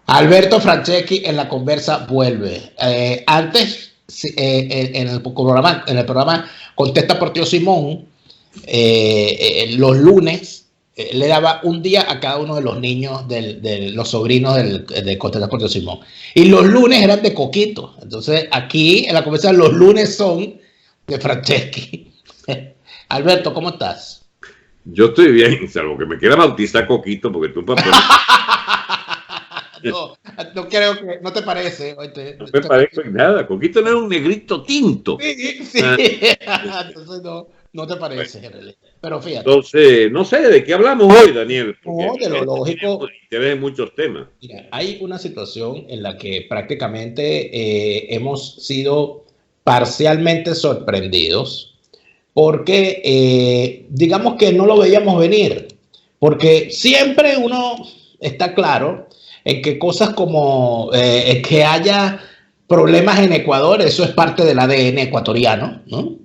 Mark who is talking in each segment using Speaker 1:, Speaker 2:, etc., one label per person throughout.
Speaker 1: Alberto Franceschi en la conversa vuelve. Antes, en el programa Contesta por Tío Simón, los lunes le daba un día a cada uno de los niños, de los sobrinos de Contesta por Tío Simón. Y los lunes eran de Coquito. Entonces, aquí en la conversa, los lunes son de Franceschi. Alberto, ¿cómo estás?
Speaker 2: Yo estoy bien, salvo que me quiera bautizar Coquito, porque tú papá.
Speaker 1: No creo que, no te parece.
Speaker 2: No me parece nada. Coquito no era un negrito tinto.
Speaker 1: Sí. Entonces no te parece, en realidad. Pero fíjate.
Speaker 2: Entonces, no sé de qué hablamos hoy, Daniel.
Speaker 1: No, de lo lógico.
Speaker 2: Interés en muchos temas.
Speaker 1: Mira, hay una situación en la que prácticamente hemos sido parcialmente sorprendidos porque digamos que no lo veíamos venir. Porque siempre uno está claro en que cosas como que haya problemas en Ecuador, eso es parte del ADN ecuatoriano, ¿no?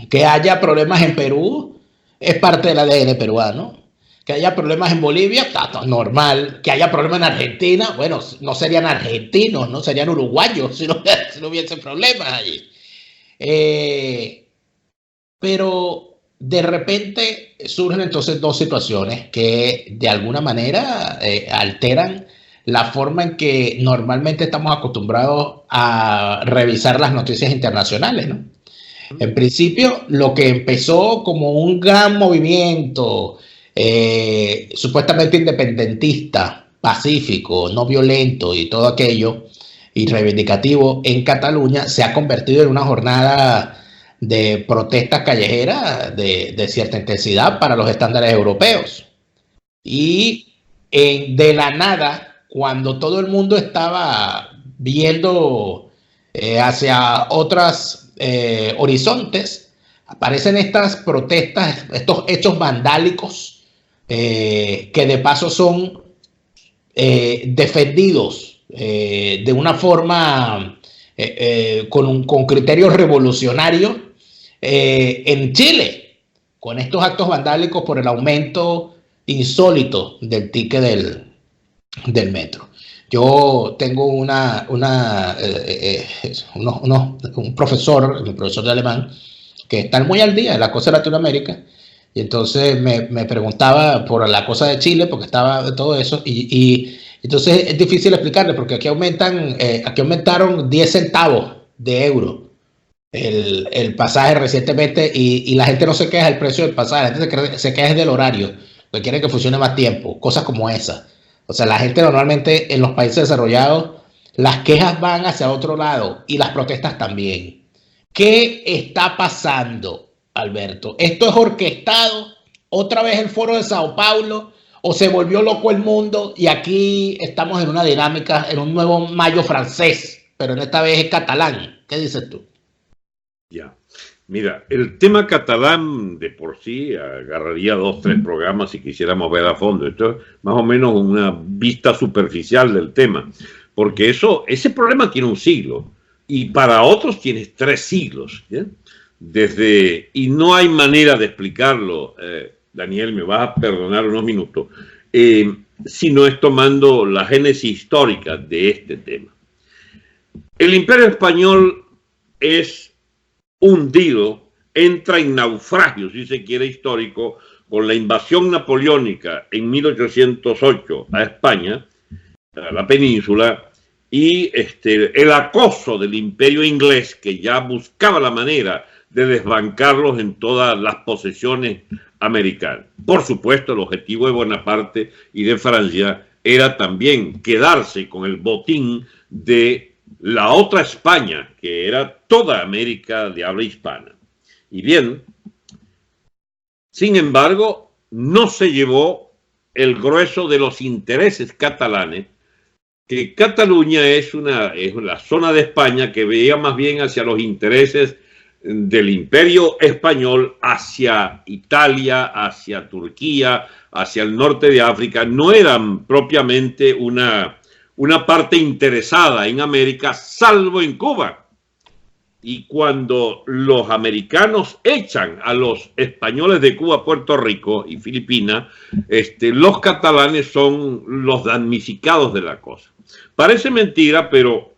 Speaker 1: Que haya problemas en Perú, es parte del ADN peruano. Que haya problemas en Bolivia, está normal. Que haya problemas en Argentina, bueno, no serían argentinos, no serían uruguayos si no hubiese problemas allí. Pero de repente surgen entonces dos situaciones que de alguna manera alteran la forma en que normalmente estamos acostumbrados a revisar las noticias internacionales, ¿no? En principio, lo que empezó como un gran movimiento supuestamente independentista, pacífico, no violento y todo aquello, y reivindicativo en Cataluña, se ha convertido en una jornada de protestas callejeras de cierta intensidad para los estándares europeos. Y de la nada, cuando todo el mundo estaba viendo hacia otros horizontes, aparecen estas protestas, estos hechos vandálicos que de paso son defendidos de una forma con criterios revolucionarios en Chile, con estos actos vandálicos por el aumento insólito del ticket del metro. Yo tengo un profesor, mi profesor de alemán, que está muy al día de la cosa de Latinoamérica, y entonces me preguntaba por la cosa de Chile, porque estaba de todo eso, y entonces es difícil explicarle, porque aquí aumentaron 10 centavos de euro el pasaje recientemente, y la gente no se queja del precio del pasaje, la gente se queja del horario, porque quieren que funcione más tiempo, cosas como esas. O sea, la gente normalmente en los países desarrollados, las quejas van hacia otro lado y las protestas también. ¿Qué está pasando, Alberto? ¿Esto es orquestado? ¿Otra vez el foro de Sao Paulo? ¿O se volvió loco el mundo y aquí estamos en una dinámica, en un nuevo mayo francés, pero en esta vez es catalán? ¿Qué dices tú?
Speaker 2: Ya. Mira, el tema catalán de por sí agarraría 2 o 3 programas si quisiéramos ver a fondo. Esto es más o menos una vista superficial del tema, porque ese problema tiene un siglo y para otros tiene 3 siglos. ¿Ya? Y no hay manera de explicarlo, Daniel, me vas a perdonar unos minutos, si no es tomando la génesis histórica de este tema. El Imperio Español es hundido, entra en naufragio, si se quiere, histórico, con la invasión napoleónica en 1808 a España, a la península, y el acoso del imperio inglés, que ya buscaba la manera de desbancarlos en todas las posesiones americanas. Por supuesto, el objetivo de Bonaparte y de Francia era también quedarse con el botín de la otra España, que era toda América de habla hispana. Y bien, sin embargo, no se llevó el grueso de los intereses catalanes, que Cataluña es la zona de España que veía más bien hacia los intereses del Imperio Español, hacia Italia, hacia Turquía, hacia el norte de África. No eran propiamente una parte interesada en América, salvo en Cuba. Y cuando los americanos echan a los españoles de Cuba, Puerto Rico y Filipinas, los catalanes son los damnificados de la cosa. Parece mentira, pero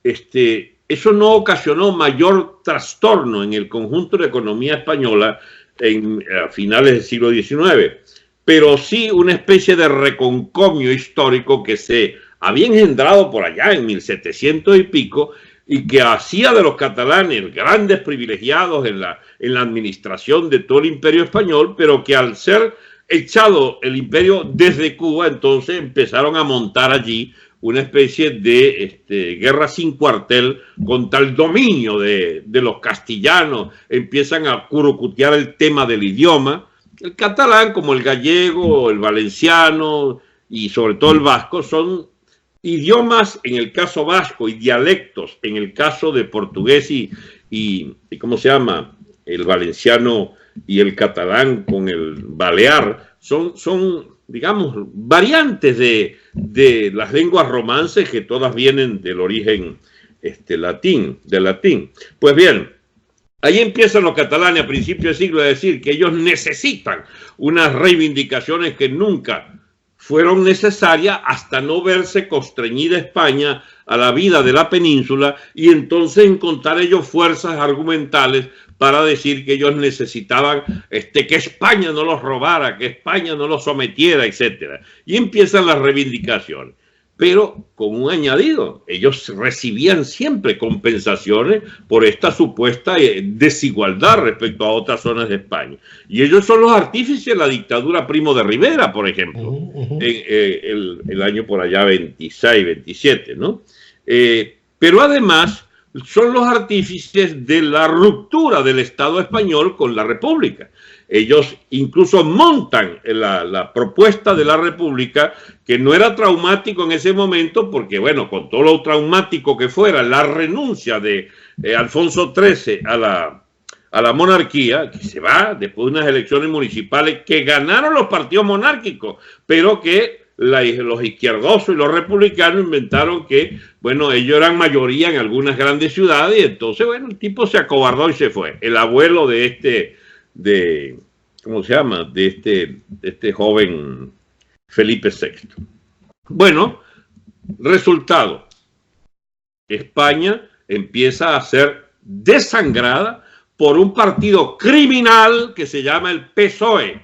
Speaker 2: eso no ocasionó mayor trastorno en el conjunto de la economía española a finales del siglo XIX, pero sí una especie de reconcomio histórico que se había engendrado por allá en 1700 y pico, y que hacía de los catalanes grandes privilegiados en la administración de todo el imperio español, pero que al ser echado el imperio desde Cuba, entonces empezaron a montar allí una especie de guerra sin cuartel contra el dominio de los castellanos. Empiezan a curucutear el tema del idioma. El catalán, como el gallego, el valenciano y sobre todo el vasco, son idiomas en el caso vasco y dialectos en el caso de portugués y ¿cómo se llama? El valenciano y el catalán con el balear son digamos, variantes de las lenguas romances que todas vienen del origen latín. Pues bien, ahí empiezan los catalanes a principios del siglo a decir que ellos necesitan unas reivindicaciones que nunca fueron necesarias hasta no verse constreñida España a la vida de la península y entonces encontrar ellos fuerzas argumentales para decir que ellos necesitaban que España no los robara, que España no los sometiera, etc. Y empiezan las reivindicaciones, pero con un añadido. Ellos recibían siempre compensaciones por esta supuesta desigualdad respecto a otras zonas de España. Y ellos son los artífices de la dictadura Primo de Rivera, por ejemplo, en el año por allá 26, 27, ¿no? Pero además son los artífices de la ruptura del Estado español con la República. Ellos incluso montan la propuesta de la República, que no era traumático en ese momento, porque bueno, con todo lo traumático que fuera, la renuncia de Alfonso XIII a la monarquía, que se va después de unas elecciones municipales que ganaron los partidos monárquicos, pero que los izquierdosos y los republicanos inventaron que, bueno, ellos eran mayoría en algunas grandes ciudades, y entonces, bueno, el tipo se acobardó y se fue. El abuelo ¿cómo se llama? De este joven Felipe VI. Bueno, resultado. España empieza a ser desangrada por un partido criminal que se llama el PSOE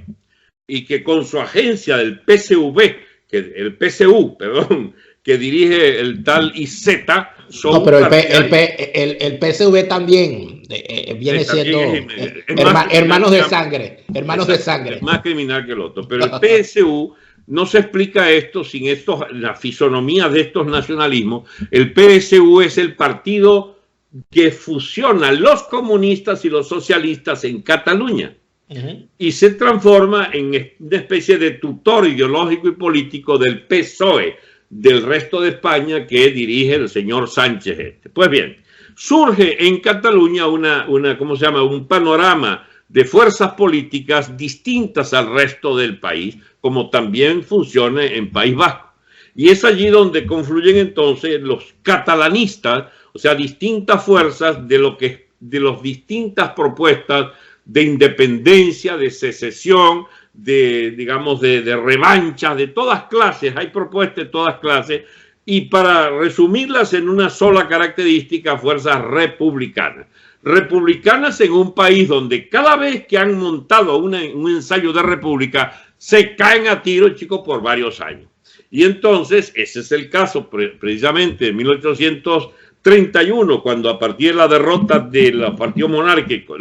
Speaker 2: y que con su agencia del PSV, el PSU, perdón, que dirige el tal Iceta, son
Speaker 1: no, pero el PSV también viene siendo hermanos de sangre, hermanos de sangre.
Speaker 2: Es más criminal que el otro, pero el PSU no se explica esto sin la fisonomía de estos nacionalismos. El PSU es el partido que fusiona los comunistas y los socialistas en Cataluña. Y se transforma en una especie de tutor ideológico y político del PSOE, del resto de España, que dirige el señor Sánchez. Pues bien, surge en Cataluña ¿cómo se llama? Un panorama de fuerzas políticas distintas al resto del país, como también funciona en País Vasco. Y es allí donde confluyen entonces los catalanistas, o sea, distintas fuerzas de las distintas propuestas de independencia, de secesión, digamos, de revancha, de todas clases. Hay propuestas de todas clases, y para resumirlas en una sola característica, fuerzas republicanas. Republicanas en un país donde cada vez que han montado un ensayo de república, se caen a tiro, chicos, por varios años. Y entonces, ese es el caso precisamente de 1831, cuando a partir de la derrota de los partidos monárquicos,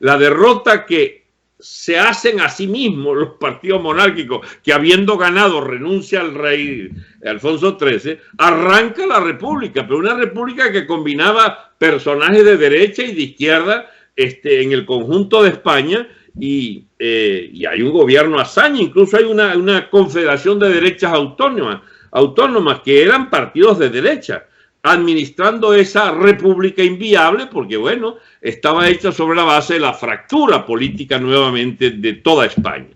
Speaker 2: la derrota que se hacen a sí mismos los partidos monárquicos, que habiendo ganado renuncia al rey Alfonso XIII, arranca la república, pero una república que combinaba personajes de derecha y de izquierda en el conjunto de España, y hay un gobierno hazaña, incluso hay una confederación de derechas autónomas que eran partidos de derecha, administrando esa república inviable, porque bueno, estaba hecha sobre la base de la fractura política nuevamente de toda España.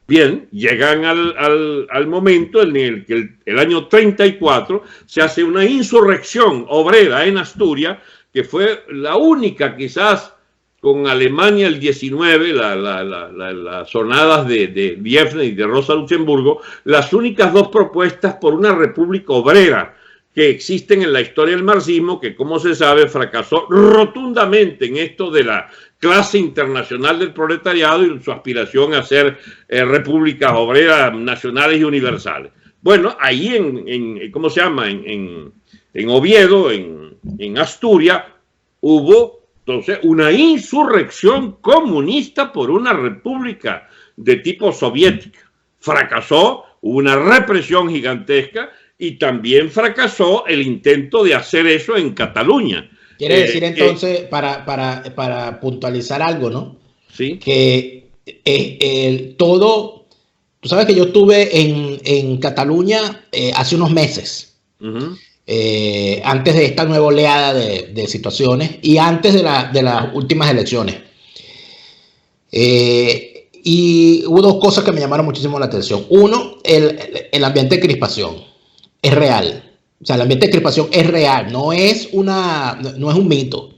Speaker 2: Bien, llegan al momento en el que el año 34 se hace una insurrección obrera en Asturias, que fue la única, quizás con Alemania el 19, las sonadas de Liebknecht y de Rosa Luxemburgo, las únicas dos propuestas por una república obrera, que existen en la historia del marxismo, que como se sabe fracasó rotundamente en esto de la clase internacional del proletariado y su aspiración a ser repúblicas obreras nacionales y universales. Bueno, ahí ¿cómo se llama? En Oviedo, en Asturias, hubo entonces una insurrección comunista por una república de tipo soviética. Fracasó, hubo una represión gigantesca y también fracasó el intento de hacer eso en Cataluña.
Speaker 1: Quiere decir entonces, para puntualizar algo, ¿no?
Speaker 2: Sí.
Speaker 1: Que todo, tú sabes que yo estuve en Cataluña hace unos meses, antes de esta nueva oleada de situaciones y antes de las últimas elecciones. Y hubo dos cosas que me llamaron muchísimo la atención. Uno, el ambiente de crispación es real. O sea, el ambiente de crispación es real, no es un mito.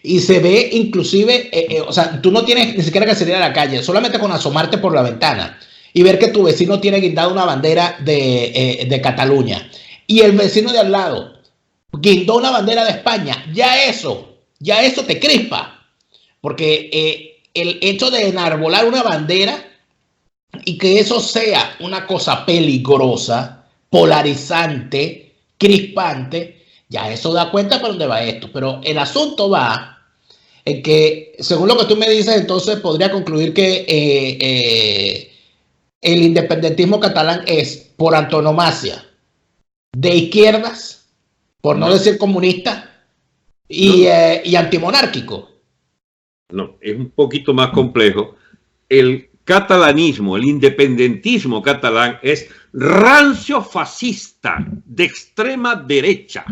Speaker 1: Y se ve inclusive, o sea, tú no tienes ni siquiera que salir a la calle, solamente con asomarte por la ventana y ver que tu vecino tiene guindada una bandera de Cataluña y el vecino de al lado guindó una bandera de España, ya eso te crispa. Porque el hecho de enarbolar una bandera y que eso sea una cosa peligrosa, polarizante, crispante, ya eso da cuenta para dónde va esto. Pero el asunto va en que, según lo que tú me dices, entonces podría concluir que el independentismo catalán es, por antonomasia, de izquierdas, por no decir comunista, y antimonárquico.
Speaker 2: No, es un poquito más complejo. El catalanismo, el independentismo catalán es rancio fascista de extrema derecha,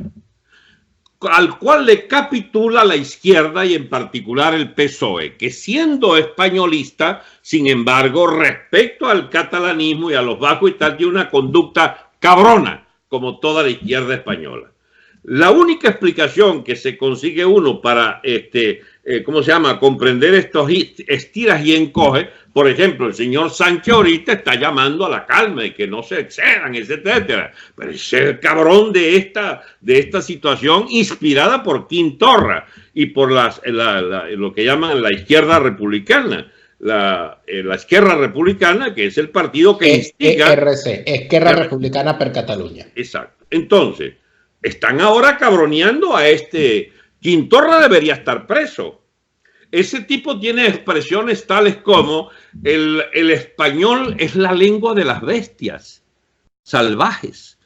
Speaker 2: al cual le capitula la izquierda y en particular el PSOE, que siendo españolista, sin embargo, respecto al catalanismo y a los vascos y tal, tiene una conducta cabrona, como toda la izquierda española. La única explicación que se consigue uno para ¿cómo se llama? Comprender estos estiras y encoges. Por ejemplo, el señor Sánchez ahorita está llamando a la calma y que no se excedan, etcétera. Pero es el cabrón de esta situación inspirada por Quintorra y por lo que llaman la izquierda republicana. La Esquerra Republicana, que es el partido que instiga.
Speaker 1: Esquerra Republicana per Cataluña.
Speaker 2: Exacto. Entonces, están ahora cabroneando a Quintorra debería estar preso. Ese tipo tiene expresiones tales como el español es la lengua de las bestias salvajes.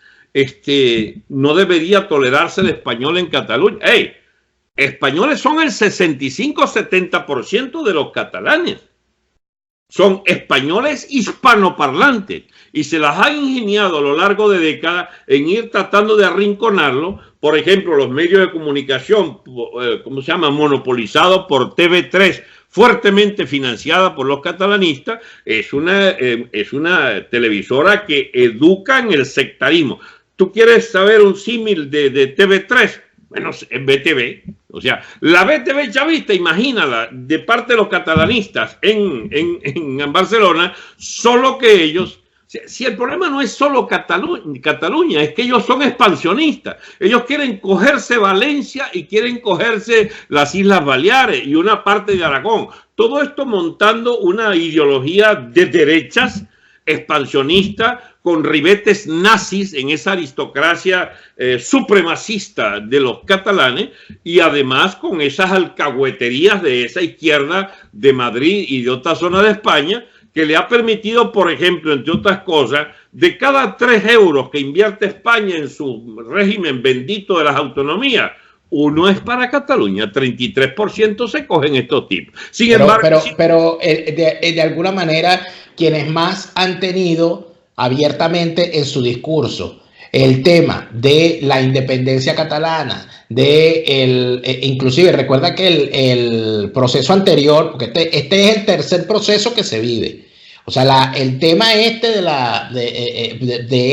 Speaker 2: No debería tolerarse el español en Cataluña. ¡Ey! Españoles son el 65-70% de los catalanes. Son españoles hispanoparlantes y se las han ingeniado a lo largo de décadas en ir tratando de arrinconarlo. Por ejemplo, los medios de comunicación, ¿cómo se llama? Monopolizados por TV3, fuertemente financiada por los catalanistas, es una televisora que educa en el sectarismo. ¿Tú quieres saber un símil de TV3? Bueno, es BTV. O sea, la BTV chavista, imagínala, de parte de los catalanistas en Barcelona, solo que ellos, si el problema no es solo Cataluña, es que ellos son expansionistas. Ellos quieren cogerse Valencia y quieren cogerse las Islas Baleares y una parte de Aragón. Todo esto montando una ideología de derechas expansionista con ribetes nazis en esa aristocracia supremacista de los catalanes y además con esas alcahueterías de esa izquierda de Madrid y de otra zona de España que le ha permitido, por ejemplo, entre otras cosas, de cada 3 euros que invierte España en su régimen bendito de las autonomías, uno es para Cataluña, 33% se cogen estos tipos. Sin embargo,
Speaker 1: pero de alguna manera, quienes más han tenido abiertamente en su discurso el tema de la independencia catalana, inclusive recuerda que el proceso anterior, porque este es el tercer proceso que se vive. O sea, el tema de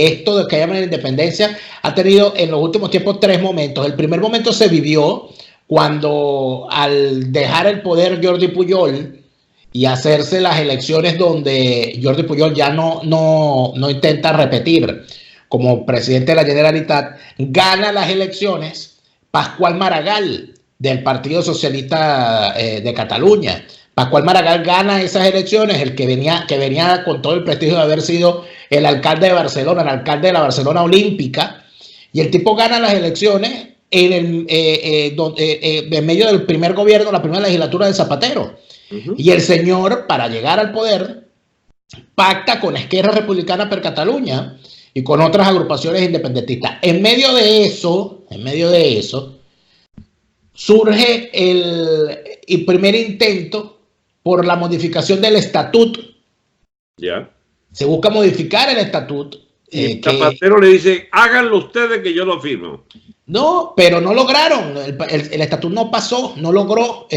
Speaker 1: esto de que llaman la independencia ha tenido en los últimos tiempos 3 momentos. El primer momento se vivió cuando al dejar el poder Jordi Pujol y hacerse las elecciones donde Jordi Pujol ya no intenta repetir como presidente de la Generalitat, gana las elecciones Pascual Maragall del Partido Socialista de Cataluña. Pascual Maragall gana esas elecciones, el que venía con todo el prestigio de haber sido el alcalde de Barcelona, el alcalde de la Barcelona Olímpica, y el tipo gana las elecciones en medio del primer gobierno, la primera legislatura de Zapatero. Y el señor, para llegar al poder, pacta con Esquerra Republicana per Catalunya y con otras agrupaciones independentistas. En medio de eso, surge el primer intento por la modificación del estatuto.
Speaker 2: Ya.
Speaker 1: Se busca modificar el estatuto.
Speaker 2: Y Zapatero le dice, háganlo ustedes que yo lo firmo.
Speaker 1: No, pero no lograron. El estatuto no pasó, no logró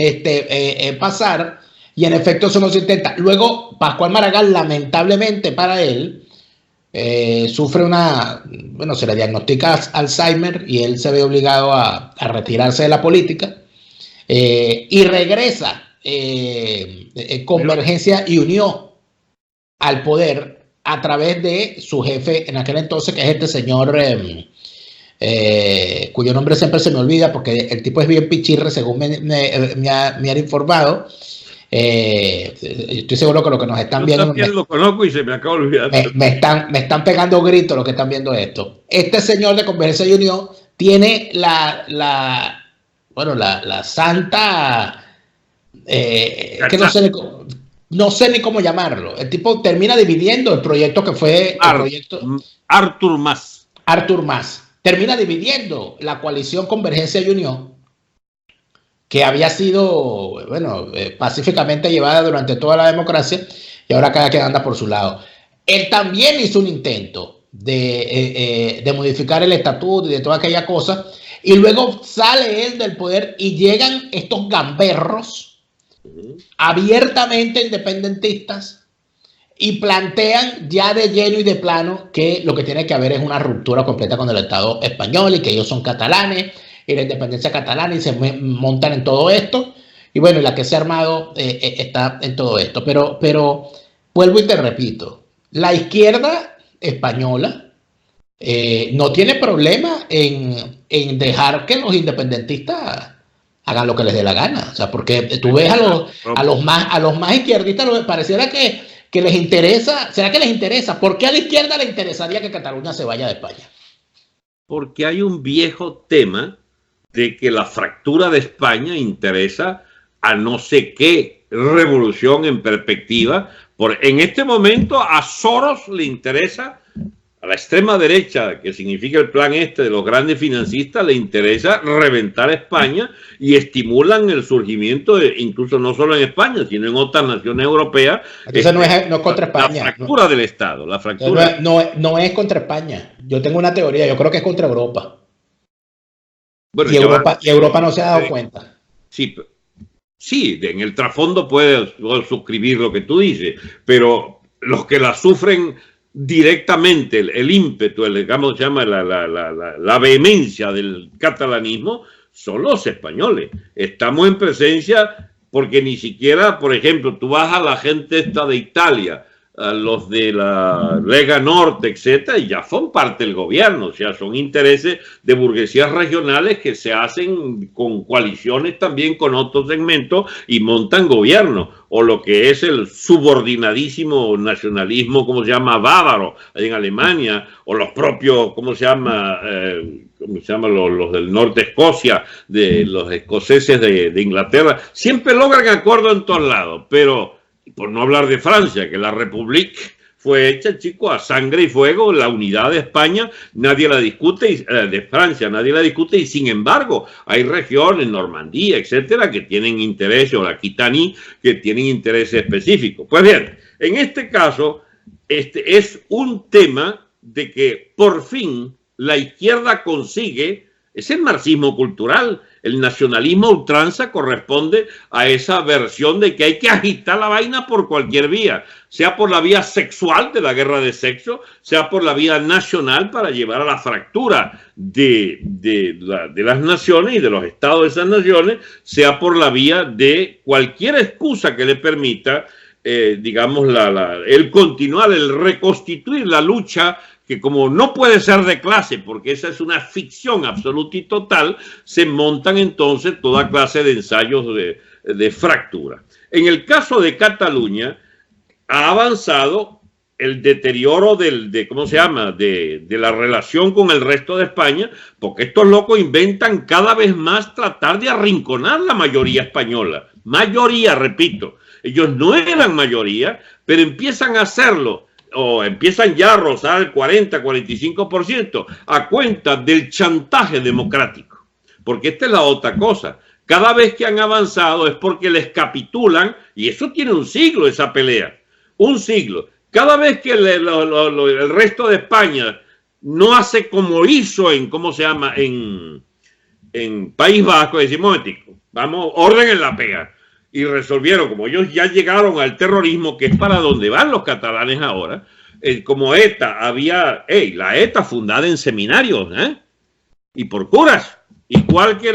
Speaker 1: pasar, y en efecto eso no se intenta. Luego, Pascual Maragall, lamentablemente para él, sufre se le diagnostica Alzheimer y él se ve obligado a retirarse de la política, y regresa Convergencia y Unió al poder a través de su jefe en aquel entonces, que es este señor cuyo nombre siempre se me olvida porque el tipo es bien pichirre, según me han informado. Estoy seguro que lo que nos están viendo,
Speaker 2: también lo conozco y se me acaba de olvidar.
Speaker 1: Me están pegando gritos los que están viendo esto. Este señor de Convergencia y Unión tiene la santa, que no sé ni cómo llamarlo. El tipo termina dividiendo el proyecto que fue
Speaker 2: Artur Mas.
Speaker 1: Termina dividiendo la coalición Convergencia y Unión, que había sido, pacíficamente llevada durante toda la democracia, y ahora cada quien anda por su lado. Él también hizo un intento de modificar el estatuto y de toda aquella cosa, y luego sale él del poder y llegan estos gamberros abiertamente independentistas y plantean ya de lleno y de plano que lo que tiene que haber es una ruptura completa con el Estado español y que ellos son catalanes y la independencia catalana, y se montan en todo esto. Y bueno, la que se ha armado está en todo esto. Pero vuelvo y te repito, la izquierda española no tiene problema en dejar que los independentistas hagan lo que les dé la gana. O sea, porque tú ves a los más izquierdistas, pareciera que les interesa. ¿Será que les interesa? ¿Por qué a la izquierda le interesaría que Cataluña se vaya de España?
Speaker 2: Porque hay un viejo tema de que la fractura de España interesa a no sé qué revolución en perspectiva. En este momento a Soros le interesa, a la extrema derecha, que significa el plan de los grandes financistas, le interesa reventar España, y estimulan el surgimiento, incluso no solo en España, sino en otras naciones europeas.
Speaker 1: Entonces no es contra España.
Speaker 2: La fractura del Estado. La fractura.
Speaker 1: No es contra España. Yo tengo una teoría, yo creo que es contra Europa. Bueno, y Europa no se ha dado cuenta.
Speaker 2: Sí, en el trasfondo puedes suscribir lo que tú dices, pero los que la sufren directamente, el ímpetu, digamos, se llama la vehemencia del catalanismo, son los españoles. Estamos en presencia, porque ni siquiera, por ejemplo, tú vas a la gente esta de Italia, a los de la Lega Norte, etcétera, y ya son parte del gobierno. O sea, son intereses de burguesías regionales que se hacen con coaliciones también con otros segmentos y montan gobierno. O lo que es el subordinadísimo nacionalismo, ¿cómo se llama? Bávaro, en Alemania, o los propios, ¿cómo se llama? Los del norte de Escocia, de los escoceses de Inglaterra. Siempre logran acuerdo en todos lados, pero por no hablar de Francia, que la República fue hecha, chicos, a sangre y fuego. La unidad de España nadie la discute, de Francia nadie la discute, y sin embargo hay regiones, Normandía, etcétera, que tienen intereses, o la Aquitania, que tienen intereses específicos. Pues bien, en este caso, es un tema de que por fin la izquierda consigue, es el marxismo cultural. El nacionalismo ultranza corresponde a esa versión de que hay que agitar la vaina por cualquier vía, sea por la vía sexual de la guerra de sexo, sea por la vía nacional para llevar a la fractura de las naciones y de los estados de esas naciones, sea por la vía de cualquier excusa que le permita, digamos, el continuar, el reconstituir la lucha que como no puede ser de clase, porque esa es una ficción absoluta y total, se montan entonces toda clase de ensayos de fractura. En el caso de Cataluña, ha avanzado el deterioro ¿cómo se llama? De la relación con el resto de España, porque estos locos inventan cada vez más tratar de arrinconar la mayoría española. Mayoría, repito. Ellos no eran mayoría, pero empiezan a hacerlo, o empiezan ya a rozar el 40-45% a cuenta del chantaje democrático. Porque esta es la otra cosa. Cada vez que han avanzado es porque les capitulan, y eso tiene un siglo, esa pelea. Un siglo. Cada vez que el resto de España no hace como hizo en, ¿cómo se llama? En País Vasco, decimos, vamos, orden en la pega. Y resolvieron, como ellos ya llegaron al terrorismo, que es para donde van los catalanes ahora, como ETA, la ETA fundada en seminarios, y por curas. Igual que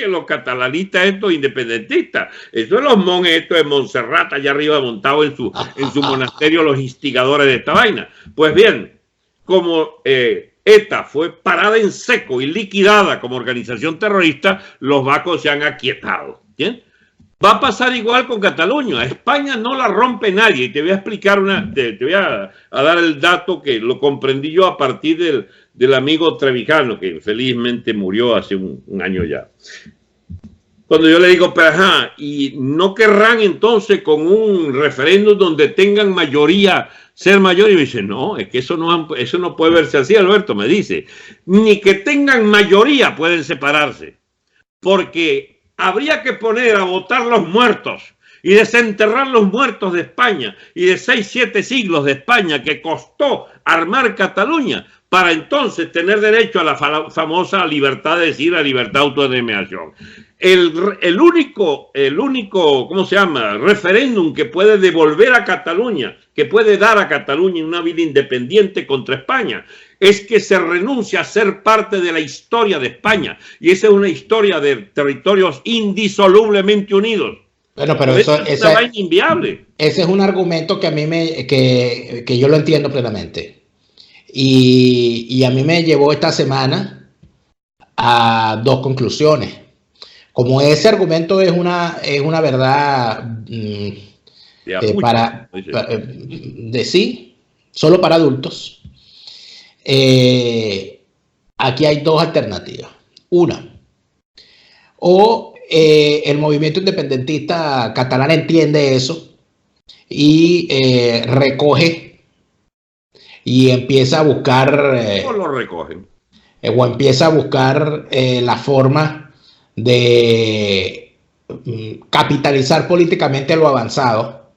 Speaker 2: los catalanistas estos independentistas. Eso es los monjes estos de Montserrat, allá arriba montados en su monasterio, los instigadores de esta vaina. Pues bien, como ETA fue parada en seco y liquidada como organización terrorista, los vascos se han aquietado. ¿Bien? Va a pasar igual con Cataluña. A España no la rompe nadie. Y te voy a explicar te voy a dar el dato que lo comprendí yo a partir del amigo Trevijano, que felizmente murió hace un año ya. Cuando yo le digo, pero ajá, ¿y no querrán entonces con un referéndum donde tengan mayoría, ser mayor? Y me dice, no, es que eso no puede verse así, Alberto, me dice. Ni que tengan mayoría pueden separarse. Porque habría que poner a votar los muertos y desenterrar los muertos de España y de 6-7 siglos de España que costó armar Cataluña para entonces tener derecho a la famosa libertad de decir, la libertad de autodeterminación. El único, ¿cómo se llama?, referéndum que puede devolver a Cataluña, que puede dar a Cataluña una vida independiente contra España, es que se renuncia a ser parte de la historia de España. Y esa es una historia de territorios indisolublemente unidos.
Speaker 1: Bueno, pero eso
Speaker 2: es una vaina inviable.
Speaker 1: Ese es un argumento que a mí que yo lo entiendo plenamente. Y a mí me llevó esta semana a dos conclusiones. Como ese argumento es una verdad de sí, solo para adultos, aquí hay dos alternativas. Una, o el movimiento independentista catalán entiende eso y recoge y empieza a buscar
Speaker 2: ¿cómo lo recogen?
Speaker 1: O empieza a buscar la forma de capitalizar políticamente lo avanzado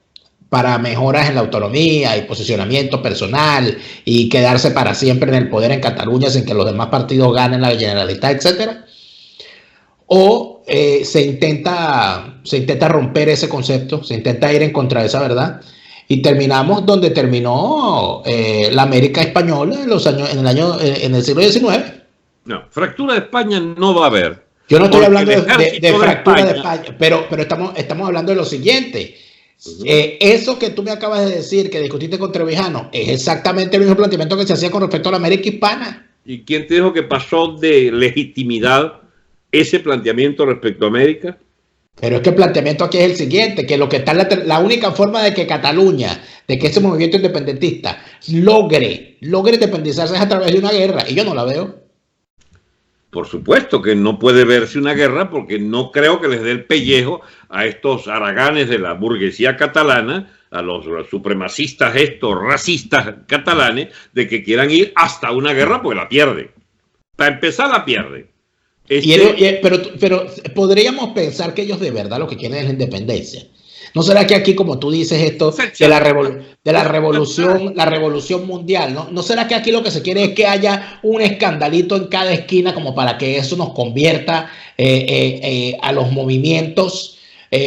Speaker 1: para mejoras en la autonomía y posicionamiento personal y quedarse para siempre en el poder en Cataluña sin que los demás partidos ganen la Generalitat, etcétera. O se intenta romper ese concepto, se intenta ir en contra de esa verdad. Y terminamos donde terminó la América española en el siglo XIX.
Speaker 2: No, fractura de España no va a haber.
Speaker 1: Yo no estoy hablando de fractura de España, pero estamos hablando de lo siguiente. Eso que tú me acabas de decir, que discutiste con Trevijano, es exactamente el mismo planteamiento que se hacía con respecto a la América hispana.
Speaker 2: ¿Y quién te dijo que pasó de legitimidad ese planteamiento respecto a América?
Speaker 1: Pero es que el planteamiento aquí es el siguiente, que lo que está la única forma de que Cataluña, de que ese movimiento independentista logre independizarse es a través de una guerra, y yo no la veo.
Speaker 2: Por supuesto que no puede verse una guerra porque no creo que les dé el pellejo a estos haraganes de la burguesía catalana, a los supremacistas estos racistas catalanes, de que quieran ir hasta una guerra porque la pierden. Para empezar la pierden.
Speaker 1: Pero podríamos pensar que ellos de verdad lo que quieren es la independencia. ¿No será que aquí, como tú dices, esto de la revolución mundial, ¿no será que aquí lo que se quiere es que haya un escandalito en cada esquina como para que eso nos convierta a los movimientos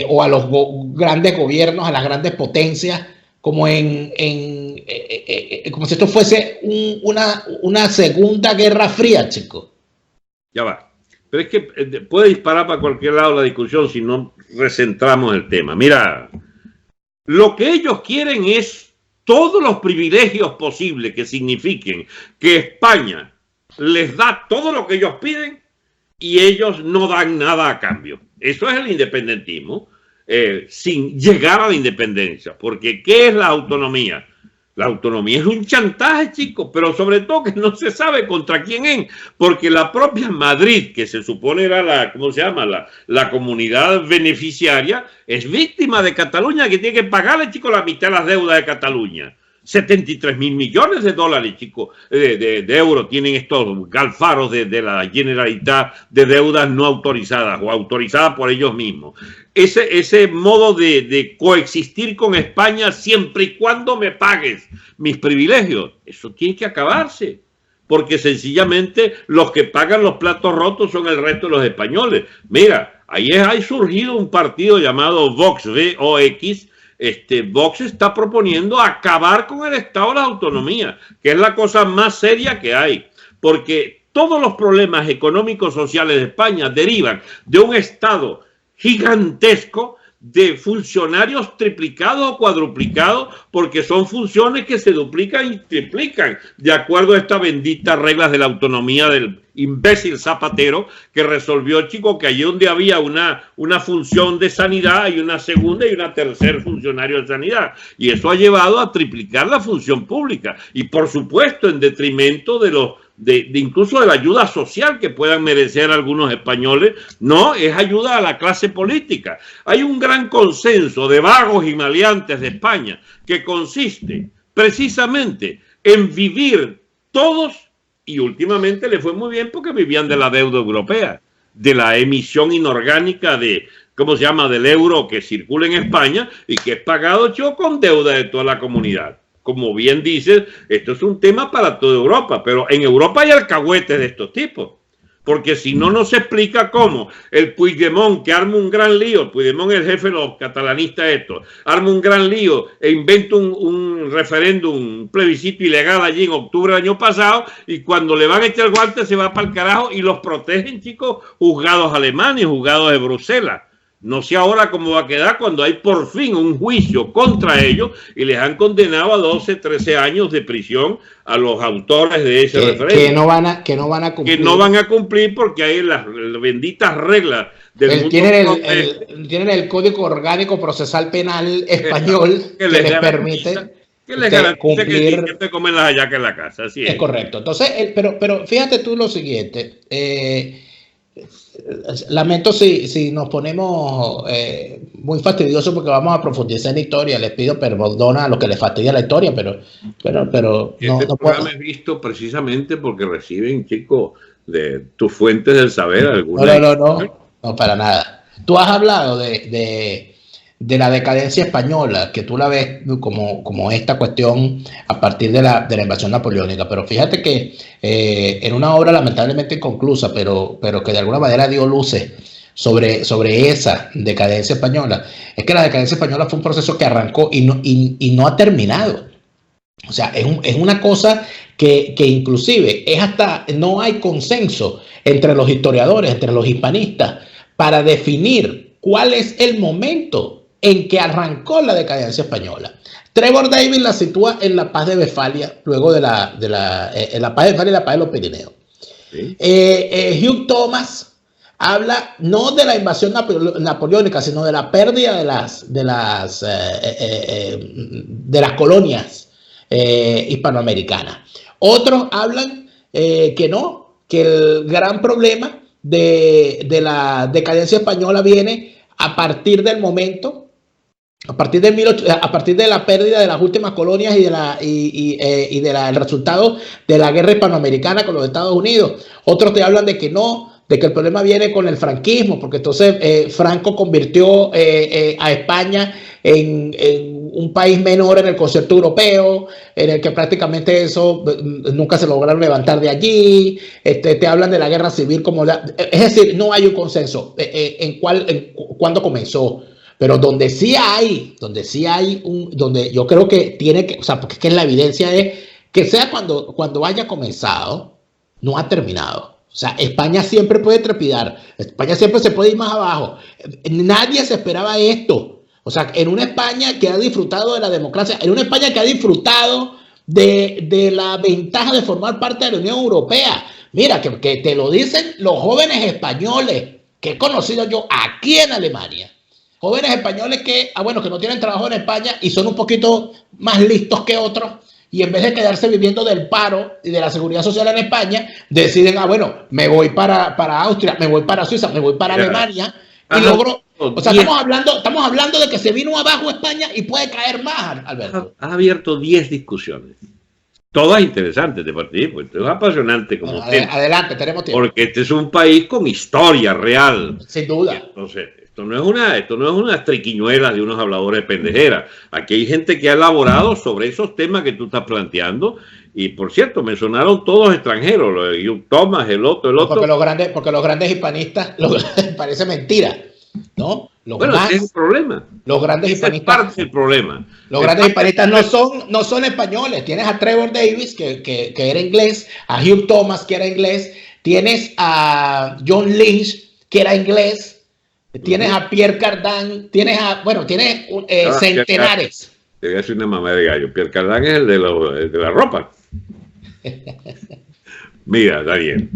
Speaker 1: o a los grandes gobiernos, a las grandes potencias, como como si esto fuese una segunda guerra fría, chico?
Speaker 2: Ya va. Pero es que puede disparar para cualquier lado la discusión si no recentramos el tema. Mira, lo que ellos quieren es todos los privilegios posibles que signifiquen que España les da todo lo que ellos piden y ellos no dan nada a cambio. Eso es el independentismo, sin llegar a la independencia. Porque ¿qué es la autonomía? La autonomía es un chantaje, chicos, pero sobre todo que no se sabe contra quién es, porque la propia Madrid, que se supone era la, ¿cómo se llama? La comunidad beneficiaria, es víctima de Cataluña, que tiene que pagarle, chicos, la mitad de las deudas de Cataluña. 73.000 millones de dólares, chicos, de euros tienen estos galfaros de la Generalitat de deudas no autorizadas o autorizadas por ellos mismos. Ese modo de coexistir con España siempre y cuando me pagues mis privilegios, eso tiene que acabarse. Porque sencillamente los que pagan los platos rotos son el resto de los españoles. Mira, ahí ha surgido un partido llamado Vox, V-O-X. Vox está proponiendo acabar con el Estado de la autonomía, que es la cosa más seria que hay, porque todos los problemas económicos sociales de España derivan de un Estado gigantesco de funcionarios triplicados o cuadruplicados, porque son funciones que se duplican y triplican de acuerdo a estas benditas reglas de la autonomía del imbécil Zapatero, que resolvió, chicos, que allí donde había una función de sanidad hay una segunda y una tercera funcionario de sanidad, y eso ha llevado a triplicar la función pública y por supuesto en detrimento de incluso de la ayuda social que puedan merecer algunos españoles. No, es ayuda a la clase política. Hay un gran consenso de vagos y maleantes de España que consiste precisamente en vivir todos, y últimamente le fue muy bien porque vivían de la deuda europea, de la emisión inorgánica de, ¿cómo se llama?, del euro que circula en España y que es pagado, yo, con deuda de toda la comunidad. Como bien dices, esto es un tema para toda Europa, pero en Europa hay alcahuetes de estos tipos, porque si no, no se explica cómo el Puigdemont, que arma un gran lío, Puigdemont es el jefe de los catalanistas arma un gran lío e inventa un referéndum, un plebiscito ilegal allí en octubre del año pasado, y cuando le van a echar guante se va para el carajo y los protegen, chicos, juzgados alemanes, juzgados de Bruselas. No sé ahora cómo va a quedar cuando hay por fin un juicio contra ellos y les han condenado a 12, 13 años de prisión a los autores de ese referéndum.
Speaker 1: Que no van a cumplir.
Speaker 2: Que no van a cumplir porque hay las benditas reglas del mundo.
Speaker 1: Tienen el Código Orgánico Procesal Penal Español que les permite
Speaker 2: cumplir. Que te comen las hallacas en la casa. Así es.
Speaker 1: Es correcto. Entonces, pero fíjate tú lo siguiente. Lamento si nos ponemos muy fastidiosos porque vamos a profundizar en la historia. Les pido perdón a los que les fastidia la historia, pero
Speaker 2: no programa es visto precisamente porque reciben, chicos, de tus fuentes del saber.
Speaker 1: No, para nada. Tú has hablado de la decadencia española, que tú la ves como esta cuestión a partir de la invasión napoleónica, pero fíjate que en una obra lamentablemente inconclusa, pero que de alguna manera dio luces sobre esa decadencia española, es que la decadencia española fue un proceso que arrancó y no ha terminado. O sea, es una cosa que inclusive no hay consenso entre los historiadores, entre los hispanistas, para definir cuál es el momento en que arrancó la decadencia española. Trevor Davis la sitúa en la paz de Westfalia, luego en la paz de Westfalia y la paz de los Pirineos. Sí. Hugh Thomas habla no de la invasión napoleónica, sino de la pérdida de las colonias hispanoamericanas. Otros hablan que el gran problema de la decadencia española viene a partir del momento, a partir de la pérdida de las últimas colonias y del resultado de la guerra hispanoamericana con los Estados Unidos. Otros te hablan de que el problema viene con el franquismo, porque entonces Franco convirtió a España en un país menor en el concepto europeo, en el que prácticamente eso nunca se lograron levantar de allí. Te hablan de la guerra civil es decir, no hay un consenso en cuándo comenzó, pero donde yo creo que tiene que, o sea, porque es que la evidencia es que sea cuando haya comenzado, no ha terminado. O sea, España siempre puede trepidar, España siempre se puede ir más abajo. Nadie se esperaba esto. O sea, en una España que ha disfrutado de la democracia, en una España que ha disfrutado de la ventaja de formar parte de la Unión Europea. Mira, que te lo dicen los jóvenes españoles que he conocido yo aquí en Alemania. Jóvenes españoles que, bueno, que no tienen trabajo en España y son un poquito más listos que otros, y en vez de quedarse viviendo del paro y de la seguridad social en España, deciden, bueno, me voy para Austria, me voy para Suiza, me voy para Alemania, y logro. O sea, estamos hablando de que se vino abajo España y puede caer más, Alberto.
Speaker 2: Ha abierto 10 discusiones. Todas interesantes de participar, esto es apasionante como tema.
Speaker 1: Adelante, tenemos tiempo.
Speaker 2: Porque este es un país con historia real.
Speaker 1: Sin duda.
Speaker 2: Entonces, esto no es una triquiñuela de unos habladores de pendejera. Aquí hay gente que ha elaborado sobre esos temas que tú estás planteando. Y por cierto, me sonaron todos extranjeros, lo de Hugh Thomas, el otro.
Speaker 1: Porque los grandes hispanistas, parece mentira, ¿no?
Speaker 2: Ese es el problema.
Speaker 1: Los grandes hispanistas.
Speaker 2: Es parte del problema.
Speaker 1: Los grandes hispanistas no son españoles. Tienes a Trevor Davis, que era inglés, a Hugh Thomas, que era inglés, tienes a John Lynch, que era inglés, tienes a Pierre Cardin, tienes centenares.
Speaker 2: Te voy a decir una mamá de gallo. Pierre Cardin es el de la ropa. Mira, Daniel.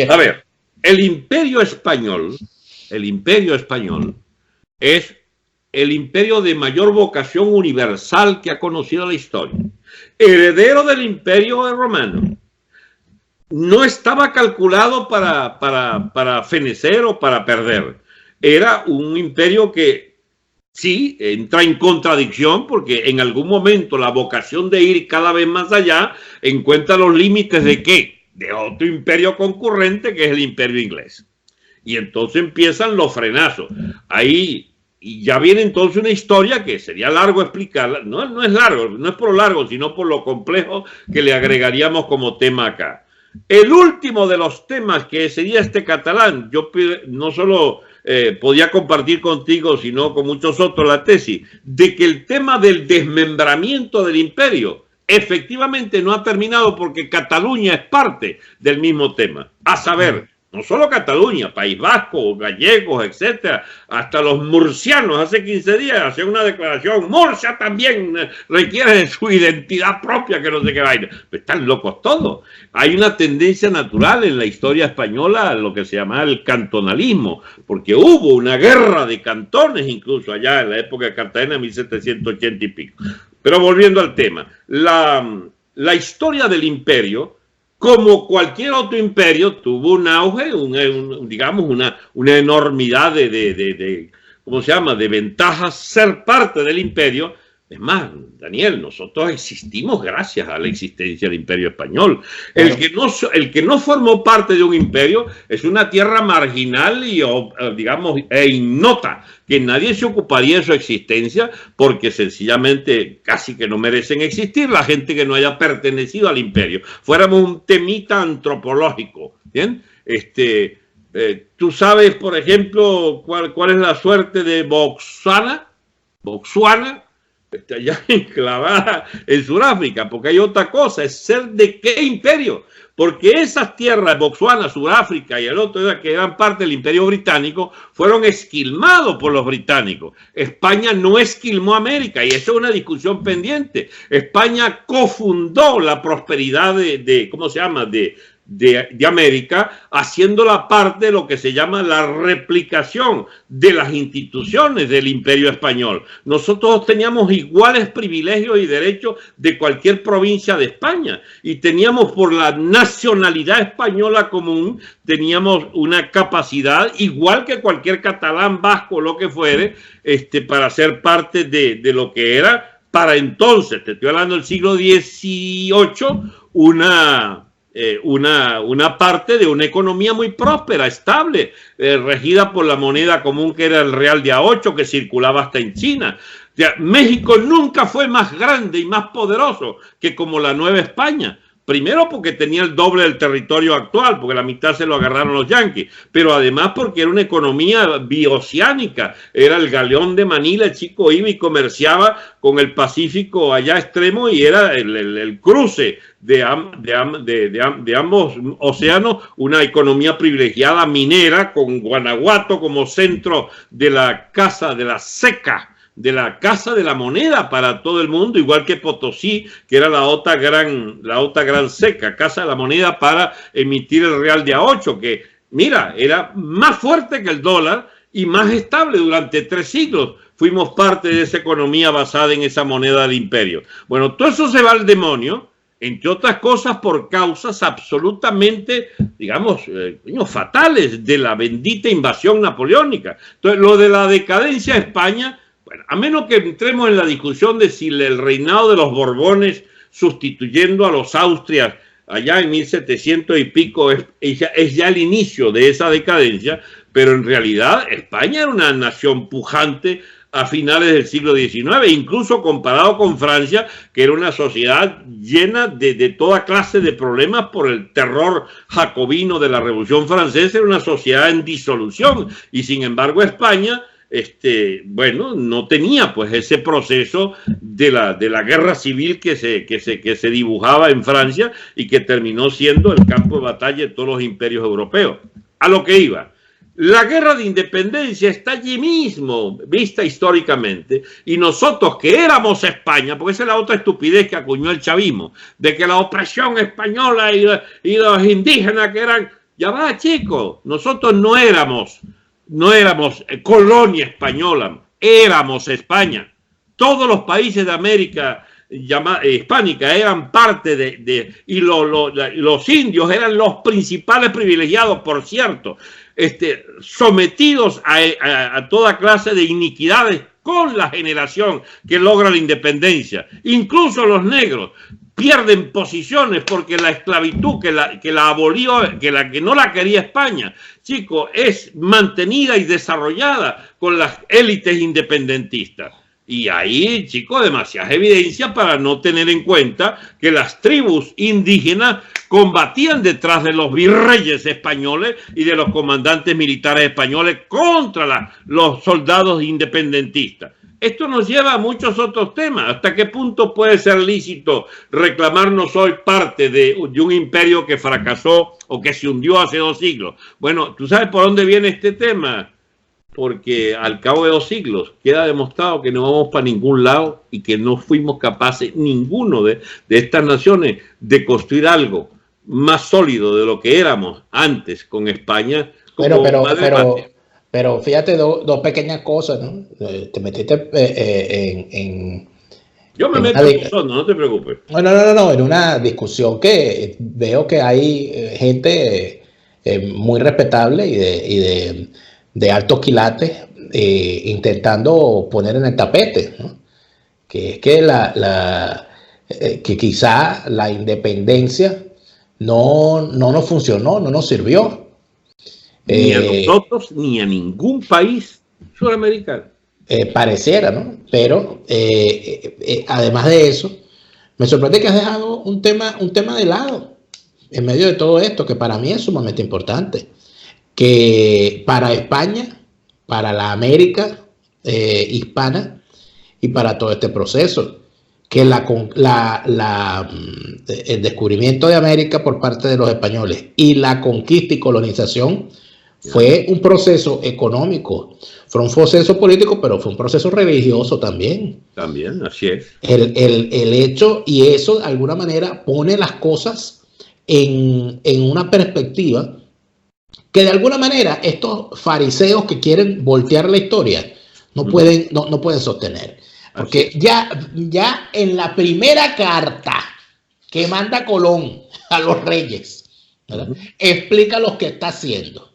Speaker 2: A ver, el imperio español es el imperio de mayor vocación universal que ha conocido la historia. Heredero del imperio romano. No estaba calculado para fenecer o para perder. Era un imperio que sí entra en contradicción porque en algún momento la vocación de ir cada vez más allá encuentra los límites de ¿qué? De otro imperio concurrente que es el imperio inglés. Y entonces empiezan los frenazos. Ahí y ya viene entonces una historia que sería largo explicarla. No es largo, no es por lo largo, sino por lo complejo que le agregaríamos como tema acá. El último de los temas que sería este catalán, yo no solo podía compartir contigo, sino con muchos otros la tesis, de que el tema del desmembramiento del imperio efectivamente no ha terminado porque Cataluña es parte del mismo tema. A saber, no solo Cataluña, País Vasco, gallegos, etcétera, hasta los murcianos hace 15 días hacían una declaración, Murcia también requiere de su identidad propia, que no sé qué vaina. Pues están locos todos. Hay una tendencia natural en la historia española a lo que se llama el cantonalismo, porque hubo una guerra de cantones incluso allá en la época de Cartagena, 1780 y pico. Pero volviendo al tema, la historia del imperio, como cualquier otro imperio, tuvo un auge, digamos, una enormidad ¿cómo se llama?, de ventajas ser parte del imperio. Es más, Daniel, nosotros existimos gracias a la existencia del imperio español. El que no formó parte de un imperio es una tierra marginal y, digamos, ignota, que nadie se ocuparía de su existencia porque sencillamente casi que no merecen existir la gente que no haya pertenecido al imperio. Fuéramos un temita antropológico, ¿bien? Tú sabes, por ejemplo, cuál es la suerte de Botsuana, está ya enclavada en Sudáfrica, porque hay otra cosa, es ser de qué imperio, porque esas tierras, Botsuana, Sudáfrica y el otro que eran parte del imperio británico, fueron esquilmados por los británicos. España no esquilmó América y eso es una discusión pendiente. España cofundó la prosperidad ¿cómo se llama?, de América, haciéndola parte de lo que se llama la replicación de las instituciones del imperio español. Nosotros teníamos iguales privilegios y derechos de cualquier provincia de España y teníamos, por la nacionalidad española común, teníamos una capacidad igual que cualquier catalán, vasco, lo que fuere, para ser parte de lo que era para entonces, te estoy hablando del siglo XVIII, una parte de una economía muy próspera, estable, regida por la moneda común que era el real de A8, que circulaba hasta en China. O sea, México nunca fue más grande y más poderoso que como la Nueva España. Primero porque tenía el doble del territorio actual, porque la mitad se lo agarraron los yanquis, pero además porque era una economía bioceánica, era el galeón de Manila, el chico iba y comerciaba con el Pacífico allá extremo y era el cruce de ambos océanos, una economía privilegiada minera con Guanajuato como centro de la caza de la seca de la Casa de la Moneda para todo el mundo, igual que Potosí, que era la otra gran seca, Casa de la Moneda para emitir el real de A8, que mira, era más fuerte que el dólar y más estable durante 3 siglos. Fuimos parte de esa economía basada en esa moneda del imperio. Bueno, todo eso se va al demonio, entre otras cosas por causas absolutamente, digamos, fatales de la bendita invasión napoleónica. Entonces, lo de la decadencia de España, bueno, a menos que entremos en la discusión de si el reinado de los Borbones sustituyendo a los Austrias allá en 1700 y pico es ya el inicio de esa decadencia, pero en realidad España era una nación pujante a finales del siglo XIX, incluso comparado con Francia, que era una sociedad llena de toda clase de problemas por el terror jacobino de la Revolución Francesa, era una sociedad en disolución, y sin embargo España, bueno, no tenía pues ese proceso de la guerra civil que se dibujaba en Francia y que terminó siendo el campo de batalla de todos los imperios europeos. A lo que iba. La guerra de independencia está allí mismo, vista históricamente, y nosotros que éramos España, porque esa es la otra estupidez que acuñó el chavismo, de que la opresión española y los indígenas que eran, ya va chicos, nosotros no éramos colonia española, éramos España. Todos los países de América hispánica eran parte y los indios eran los principales privilegiados, por cierto, sometidos a toda clase de iniquidades con la generación que logra la independencia. Incluso los negros pierden posiciones porque la esclavitud que la abolió, que no la quería España, chicos, es mantenida y desarrollada con las élites independentistas. Y ahí, chicos, demasiadas evidencias para no tener en cuenta que las tribus indígenas combatían detrás de los virreyes españoles y de los comandantes militares españoles contra los soldados independentistas. Esto nos lleva a muchos otros temas. ¿Hasta qué punto puede ser lícito reclamarnos hoy parte de un imperio que fracasó o que se hundió hace 2 siglos? Bueno, ¿tú sabes por dónde viene este tema? Porque al cabo de 2 siglos queda demostrado que no vamos para ningún lado y que no fuimos capaces, ninguno de estas naciones, de construir algo más sólido de lo que éramos antes con España.
Speaker 1: Pero fíjate dos pequeñas cosas, ¿no? Te metiste
Speaker 2: Yo me meto en fondo, no te preocupes.
Speaker 1: No, en una discusión que veo que hay gente muy respetable y de altos quilates intentando poner en el tapete, ¿no? Que es que que quizá la independencia no nos funcionó, no nos sirvió.
Speaker 2: Ni a nosotros, ni a ningún país sudamericano.
Speaker 1: Pareciera, ¿no? Pero además de eso, me sorprende que has dejado un tema de lado en medio de todo esto, que para mí es sumamente importante. Que para España, para la América hispana y para todo este proceso, que el descubrimiento de América por parte de los españoles y la conquista y colonización fue un proceso económico, fue un proceso político, pero fue un proceso religioso también.
Speaker 2: También, así es.
Speaker 1: El hecho, y eso de alguna manera pone las cosas en una perspectiva que de alguna manera estos fariseos que quieren voltear la historia no pueden sostener. Porque ya en la primera carta que manda Colón a los reyes, explica lo que está haciendo.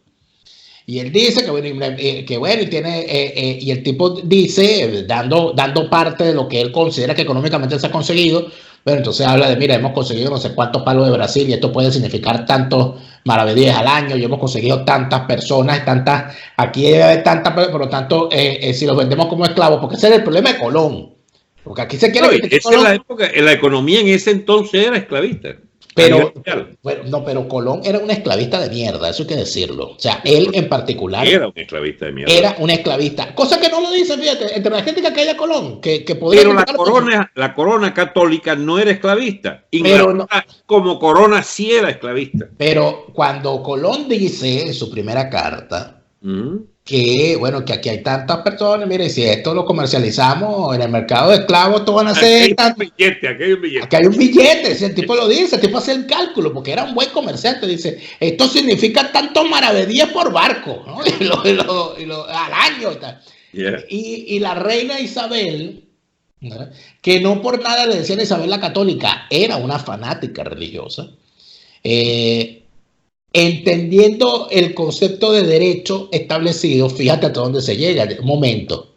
Speaker 1: Y él dice y el tipo dice, dando parte de lo que él considera que económicamente se ha conseguido, pero entonces habla de, mira, hemos conseguido no sé cuántos palos de Brasil y esto puede significar tantos maravedíes al año y hemos conseguido tantas personas, aquí debe haber tantas, por lo tanto, si los vendemos como esclavos, porque ese era el problema de Colón. Porque aquí se quiere...
Speaker 2: esa es la época, la economía en ese entonces era esclavista.
Speaker 1: Pero Colón era un esclavista de mierda, eso hay que decirlo. O sea, él en particular
Speaker 2: era un esclavista de mierda.
Speaker 1: Era un esclavista. Cosa que no lo dice, fíjate, entre la gente que caía Colón, que podía...
Speaker 2: Pero la corona católica no era esclavista. Como corona sí era esclavista.
Speaker 1: Pero cuando Colón dice en su primera carta que, bueno, que aquí hay tantas personas, mire, si esto lo comercializamos en el mercado de esclavos, esto van a ser
Speaker 2: tantos. Aquí hay un billete.
Speaker 1: Aquí hay un billete, si el tipo lo dice, el tipo hace el cálculo, porque era un buen comerciante, dice, esto significa tantos maravedíes por barco, ¿no? Al año y tal. Yeah. Y la reina Isabel, ¿no? Que no por nada le decían Isabel la Católica, era una fanática religiosa, entendiendo el concepto de derecho establecido, fíjate hasta dónde se llega. Un momento,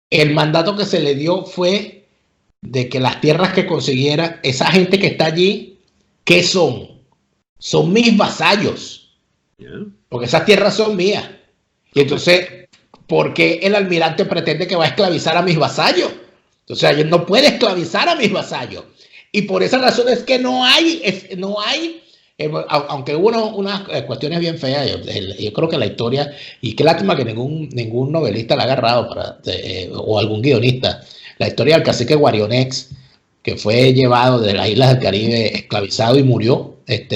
Speaker 1: el mandato que se le dio fue de que las tierras que consiguiera esa gente que está allí, ¿qué son? Son mis vasallos, porque esas tierras son mías. Y entonces, ¿por qué el almirante pretende que va a esclavizar a mis vasallos? Entonces, él no puede esclavizar a mis vasallos. Y por esa razón es que no hay aunque hubo unas cuestiones bien feas, yo creo que la historia, y qué lástima que ningún novelista la ha agarrado o algún guionista, la historia del cacique Guarionex, que fue llevado de las islas del Caribe esclavizado y murió en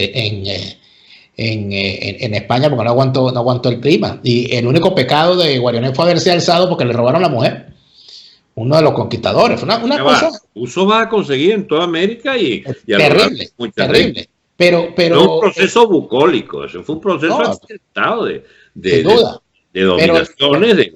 Speaker 1: España porque no aguantó el clima. Y el único pecado de Guarionex fue haberse alzado porque le robaron la mujer. Uno de los conquistadores. Fue una cosa.
Speaker 2: Eso va a conseguir en toda América y
Speaker 1: terrible, terrible. Pero
Speaker 2: no un proceso bucólico, eso fue un proceso accidentado de dominaciones, de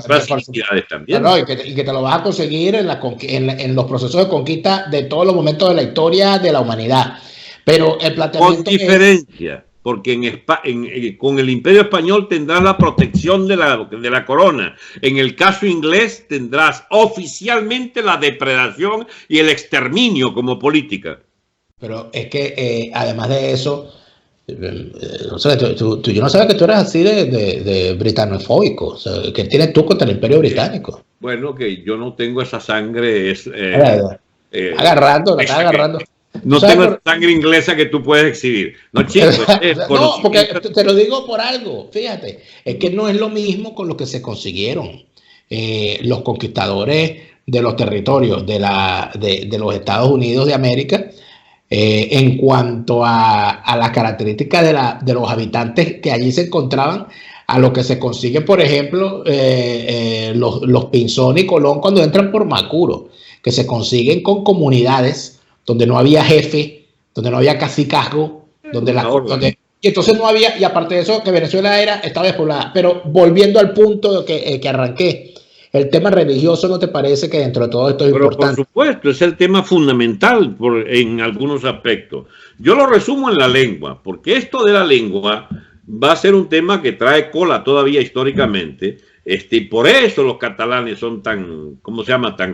Speaker 2: clasicidades también.
Speaker 1: Y que te lo vas a conseguir en los procesos de conquista de todos los momentos de la historia de la humanidad. Pero el planteamiento
Speaker 2: con diferencia, porque con el Imperio Español tendrás la protección de la corona. En el caso inglés tendrás oficialmente la depredación y el exterminio como política.
Speaker 1: Pero es que además de eso, o sea, yo no sabía que tú eras así de britanofóbico, o sea, que tienes tú contra el Imperio Británico.
Speaker 2: Bueno, que yo no tengo esa sangre.
Speaker 1: Agarrando.
Speaker 2: No tengo esa sangre inglesa que tú puedes exhibir. No, chicos.
Speaker 1: No, porque te lo digo por algo, fíjate, es que no es lo mismo con lo que se consiguieron los conquistadores de los territorios de los Estados Unidos de América. En cuanto a las características de los habitantes que allí se encontraban, a lo que se consigue, por ejemplo, los Pinzón y Colón cuando entran por Macuro, que se consiguen con comunidades donde no había jefe, donde no había cacicazgo, y entonces no había, y aparte de eso, que Venezuela estaba despoblada. Pero volviendo al punto que arranqué, el tema religioso, ¿no te parece que dentro de todo esto es importante?
Speaker 2: Por supuesto, es el tema fundamental en algunos aspectos. Yo lo resumo en la lengua, porque esto de la lengua va a ser un tema que trae cola todavía históricamente. Y por eso los catalanes son tan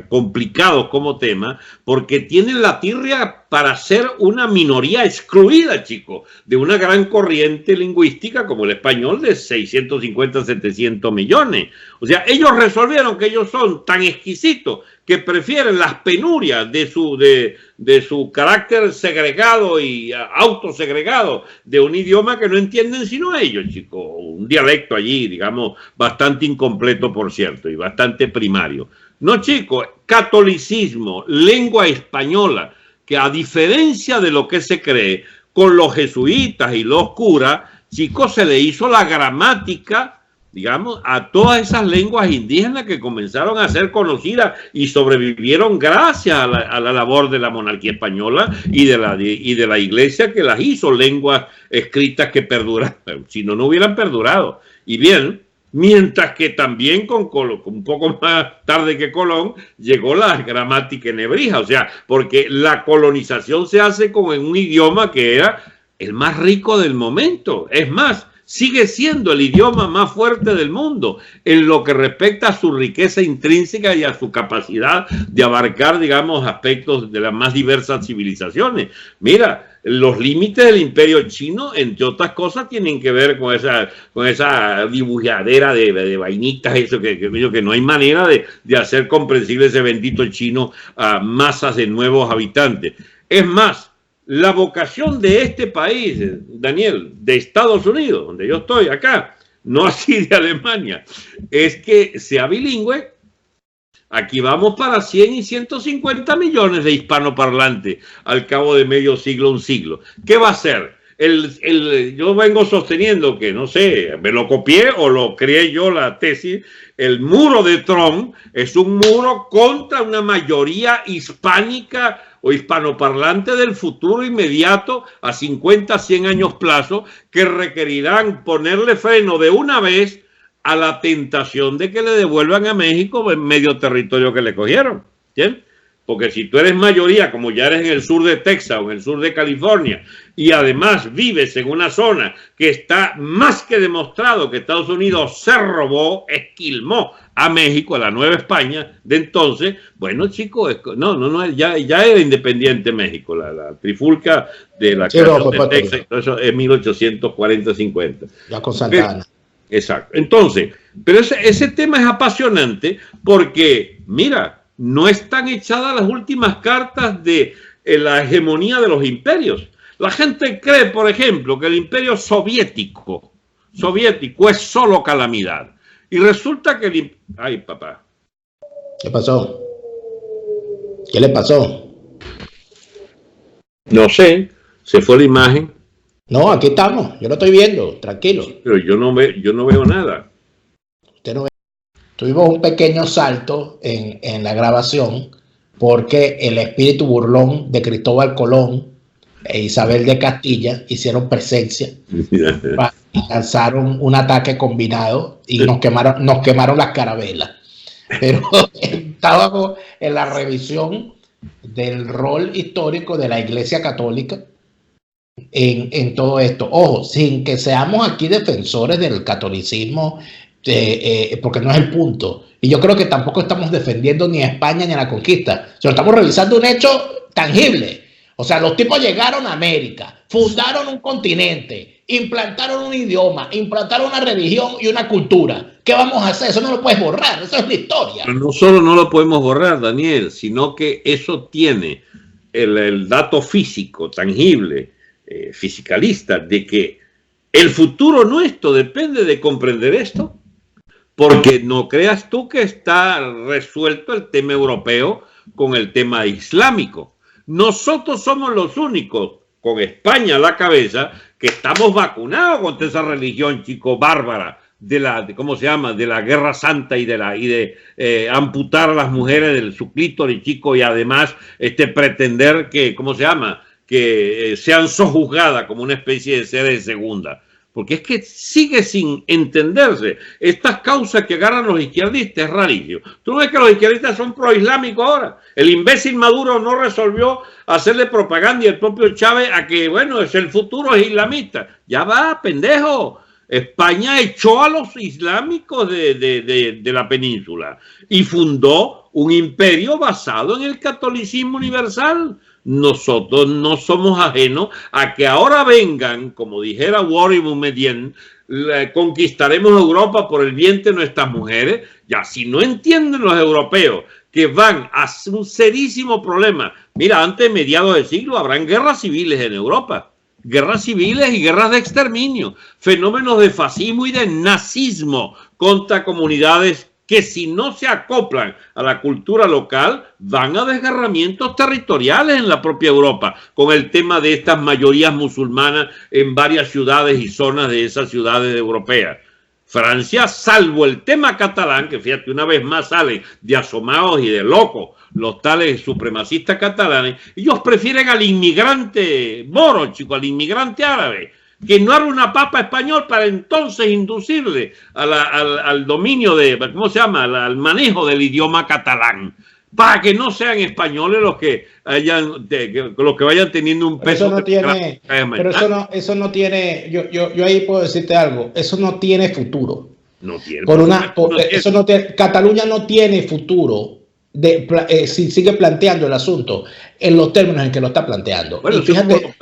Speaker 2: complicados como tema, porque tienen la tirria para ser una minoría excluida, chicos, de una gran corriente lingüística como el español de 650, 700 millones. O sea, ellos resolvieron que ellos son tan exquisitos que prefieren las penurias de su carácter segregado y autosegregado de un idioma que no entienden sino ellos, chicos. Un dialecto allí, digamos, bastante incompleto, por cierto, y bastante primario. No, chicos, catolicismo, lengua española, que a diferencia de lo que se cree, con los jesuitas y los curas, chicos, se le hizo la gramática, digamos, a todas esas lenguas indígenas que comenzaron a ser conocidas y sobrevivieron gracias a la labor de la monarquía española y de la iglesia, que las hizo lenguas escritas que perduraron, si no hubieran perdurado. Y bien, mientras que también un poco más tarde que Colón, llegó la gramática en hebrija, o sea, porque la colonización se hace con un idioma que era el más rico del momento. Es más, sigue siendo el idioma más fuerte del mundo en lo que respecta a su riqueza intrínseca y a su capacidad de abarcar, digamos, aspectos de las más diversas civilizaciones. Mira, los límites del imperio chino, entre otras cosas, tienen que ver con esa dibujadera de vainitas, eso que no hay manera de hacer comprensible ese bendito chino a masas de nuevos habitantes. Es más, la vocación de este país, Daniel, de Estados Unidos, donde yo estoy acá, no así de Alemania, es que sea bilingüe. Aquí vamos para 100 y 150 millones de hispanoparlantes al cabo de medio siglo, un siglo. ¿Qué va a hacer? Yo vengo sosteniendo que, no sé, me lo copié o lo creé yo la tesis, el muro de Trump es un muro contra una mayoría hispánica o hispanoparlante del futuro inmediato a 50, 100 años plazo, que requerirán ponerle freno de una vez a la tentación de que le devuelvan a México en medio territorio que le cogieron. ¿Entiendes? Porque si tú eres mayoría, como ya eres en el sur de Texas o en el sur de California, y además vives en una zona que está más que demostrado que Estados Unidos se robó, esquilmó a México, a la Nueva España de entonces, bueno, chicos, ya era independiente México, la trifulca de la creación de Texas, eso es 1840-50.
Speaker 1: Ya con Santa Ana.
Speaker 2: Exacto. Entonces, pero ese tema es apasionante porque, mira, no están echadas las últimas cartas de la hegemonía de los imperios. La gente cree, por ejemplo, que el imperio soviético es solo calamidad. Y resulta que ay, papá.
Speaker 1: ¿Qué pasó? ¿Qué le pasó?
Speaker 2: No sé, se fue la imagen.
Speaker 1: No, aquí estamos, yo lo estoy viendo, tranquilo.
Speaker 2: Sí, pero yo no veo nada.
Speaker 1: Usted no ve. Tuvimos un pequeño salto en la grabación porque el espíritu burlón de Cristóbal Colón e Isabel de Castilla hicieron presencia, lanzaron un ataque combinado y nos quemaron las carabelas. Pero estábamos en la revisión del rol histórico de la Iglesia Católica en todo esto. Ojo, sin que seamos aquí defensores del catolicismo, porque no es el punto. Y yo creo que tampoco estamos defendiendo ni a España ni a la conquista. O sea, estamos revisando un hecho tangible. O sea, los tipos llegaron a América, fundaron un continente, implantaron un idioma, implantaron una religión y una cultura. ¿Qué vamos a hacer? Eso no lo puedes borrar, eso es la historia.
Speaker 2: Pero no solo no lo podemos borrar, Daniel, sino que eso tiene el dato físico, tangible, fisicalista, de que el futuro nuestro depende de comprender esto. Porque no creas tú que está resuelto el tema europeo con el tema islámico. Nosotros somos los únicos, con España a la cabeza, que estamos vacunados contra esa religión, chico, bárbara, ¿cómo se llama? De la Guerra Santa y de amputar a las mujeres de su clítoris, chico, y además pretender que, ¿cómo se llama? Que sean sojuzgadas como una especie de seres de segunda. Porque es que sigue sin entenderse. Estas causas que agarran los izquierdistas es rarísimo. Tú ves que los izquierdistas son proislámicos ahora. El imbécil Maduro no resolvió hacerle propaganda y el propio Chávez a que, bueno, el futuro es islamista. Ya va, pendejo. España echó a los islámicos de la península y fundó un imperio basado en el catolicismo universal. Nosotros no somos ajenos a que ahora vengan, como dijera Warren Boumediene, conquistaremos Europa por el vientre de nuestras mujeres. Ya, si no entienden los europeos que van a un serísimo problema. Mira, antes de mediados del siglo habrán guerras civiles en Europa. Guerras civiles y guerras de exterminio. Fenómenos de fascismo y de nazismo contra comunidades que si no se acoplan a la cultura local, van a desgarramientos territoriales en la propia Europa, con el tema de estas mayorías musulmanas en varias ciudades y zonas de esas ciudades europeas. Francia, salvo el tema catalán, que fíjate, una vez más salen de asomados y de locos los tales supremacistas catalanes, ellos prefieren al inmigrante moro, chico, al inmigrante árabe, que no era una papa español para entonces inducirle al dominio de, ¿cómo se llama?, al manejo del idioma catalán, para que no sean españoles los que vayan teniendo un peso.
Speaker 1: Eso no tiene, pero eso no tiene, yo ahí puedo decirte algo, eso no tiene futuro.
Speaker 2: No tiene.
Speaker 1: Cataluña no tiene futuro. Si sigue planteando el asunto en los términos en que lo está planteando.
Speaker 2: Bueno,
Speaker 1: y fíjate,